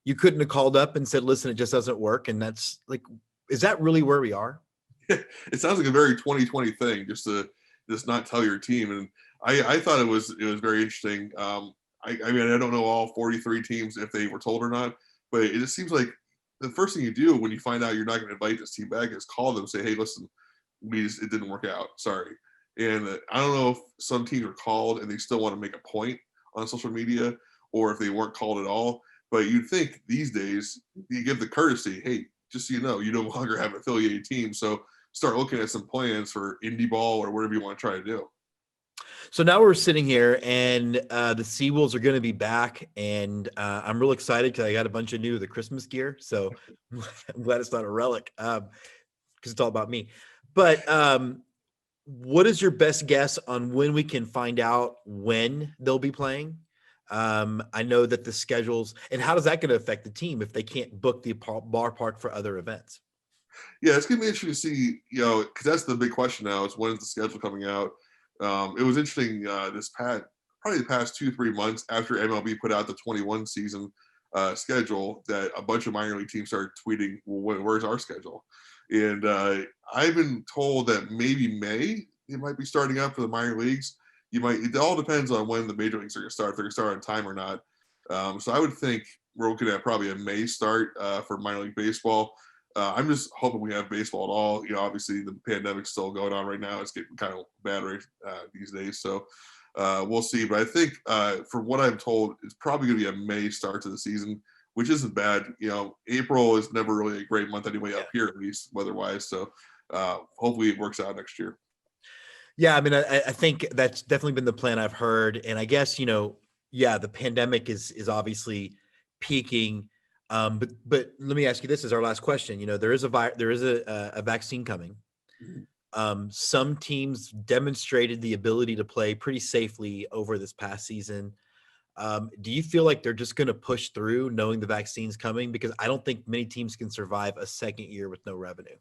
You couldn't have called up and said, listen, it just doesn't work. And that's like, is that really where we are? It sounds like a very 2020 thing, just to just not tell your team. And I thought it was very interesting. I mean, I don't know all 43 teams if they were told or not, but it just seems like the first thing you do when you find out you're not going to invite this team back is call them and say, hey, listen, it didn't work out. Sorry. And I don't know if some teams are called and they still want to make a point on social media, or if they weren't called at all. But you'd think these days you give the courtesy, hey, just so you know, you no longer have an affiliated team. So start looking at some plans for indie ball or whatever you want to try to do. So now we're sitting here, and the Seawolves are going to be back, and I'm real excited because I got a bunch of the Christmas gear. So I'm glad it's not a relic because it's all about me. But what is your best guess on when we can find out when they'll be playing? I know that the schedules, and how does that going to affect the team if they can't book the bar park for other events? Yeah, it's going to be interesting to see, because that's the big question now is when is the schedule coming out? It was interesting probably the past 2-3 months after MLB put out the 21 season schedule that a bunch of minor league teams started tweeting, well, where's our schedule? And I've been told that maybe May it might be starting up for the minor leagues. It all depends on when the major leagues are going to start. If they're going to start on time or not. So I would think we're looking at probably a May start for minor league baseball. I'm just hoping we have baseball at all. Obviously the pandemic's still going on right now. It's getting kind of bad these days. So we'll see. But I think from what I'm told, it's probably going to be a May start to the season, which isn't bad. April is never really a great month anyway, up here at least weather-wise. So hopefully it works out next year. Yeah, I mean, I think that's definitely been the plan I've heard. And I guess, the pandemic is obviously peaking. But let me ask you this as our last question. There is a vaccine coming. Some teams demonstrated the ability to play pretty safely over this past season. Do you feel like they're just going to push through knowing the vaccine's coming? Because I don't think many teams can survive a second year with no revenue.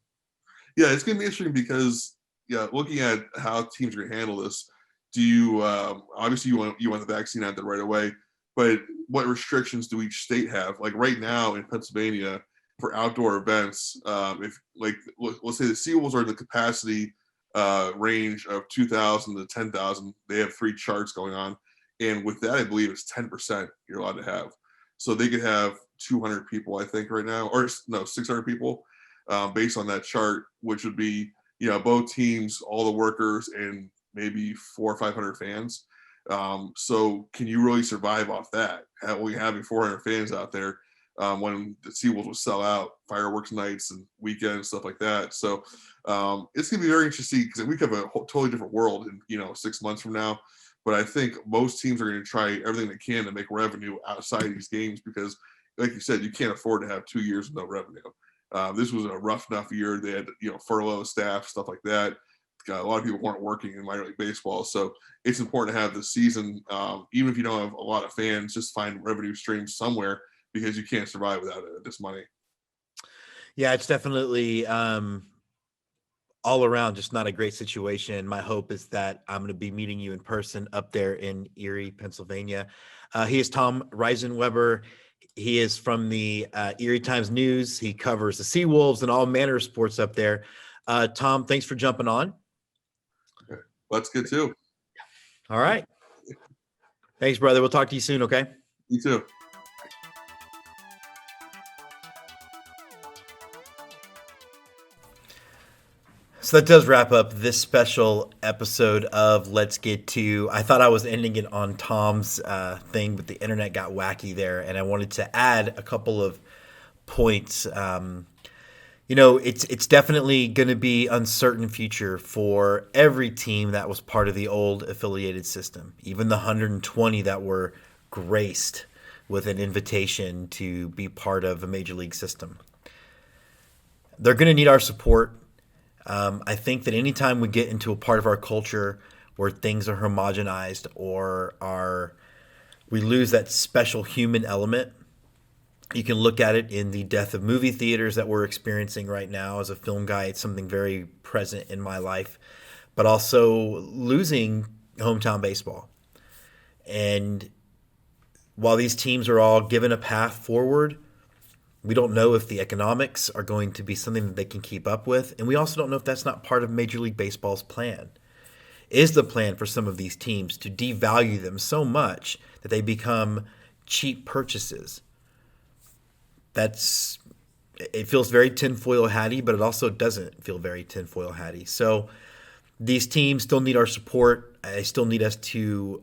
Yeah, it's going to be interesting because, looking at how teams are going to handle this, do you obviously you want the vaccine out there right away, but what restrictions do each state have? Like right now in Pennsylvania for outdoor events, if let's say the Seawolves are in the capacity range of 2,000 to 10,000, they have 3 charts going on, and with that I believe it's 10% you're allowed to have. So they could have 200 people, I think, right now, or no, 600 people based on that chart, which would be both teams, all the workers, and maybe 400 or 500 fans. So can you really survive off that? Having 400 fans out there when the Seawolves will sell out fireworks nights and weekends, stuff like that. So it's going to be very interesting because we could have a totally different world in 6 months from now. But I think most teams are going to try everything they can to make revenue outside of these games because, like you said, you can't afford to have 2 years with no revenue. This was a rough enough year. They had furlough staff, stuff like that. A lot of people weren't working in minor league baseball, so it's important to have the season. Even if you don't have a lot of fans, just find revenue streams somewhere because you can't survive without this money. Yeah, it's definitely all around just not a great situation. My hope is that I'm going to be meeting you in person up there in Erie, Pennsylvania. He is Tom Resienweber. He is from the Erie Times News. He covers the Seawolves and all manner of sports up there. Tom, thanks for jumping on. Okay. That's good too. All right. Thanks, brother. We'll talk to you soon, okay? You too. So that does wrap up this special episode of Let's Get To. I thought I was ending it on Tom's thing, but the internet got wacky there, and I wanted to add a couple of points. It's definitely going to be uncertain future for every team that was part of the old affiliated system, even the 120 that were graced with an invitation to be part of a major league system. They're going to need our support. I think that anytime we get into a part of our culture where things are homogenized or we lose that special human element, you can look at it in the death of movie theaters that we're experiencing right now. As a film guy, it's something very present in my life, but also losing hometown baseball. And while these teams are all given a path forward, we don't know if the economics are going to be something that they can keep up with. And we also don't know if that's not part of Major League Baseball's plan. is the plan for some of these teams to devalue them so much that they become cheap purchases. It feels very tinfoil hatty, but it also doesn't feel very tinfoil hatty. So these teams still need our support. They still need us to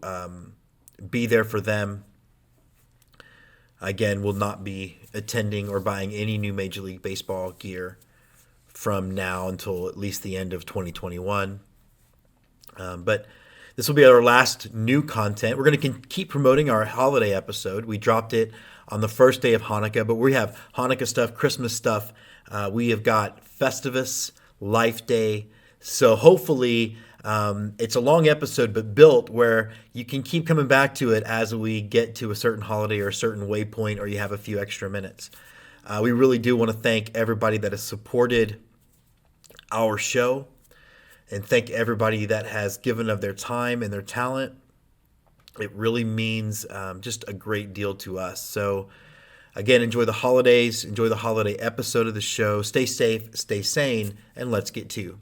be there for them. Again, will not be attending or buying any new Major League Baseball gear from now until at least the end of 2021. But this will be our last new content. We're going to keep promoting our holiday episode. We dropped it on the first day of Hanukkah, but we have Hanukkah stuff, Christmas stuff. We have got Festivus, Life Day. So hopefully it's a long episode, but built where you can keep coming back to it as we get to a certain holiday or a certain waypoint, or you have a few extra minutes. We really do want to thank everybody that has supported our show, and thank everybody that has given of their time and their talent. It really means just a great deal to us. So again, enjoy the holidays, enjoy the holiday episode of the show. Stay safe, stay sane, and let's get to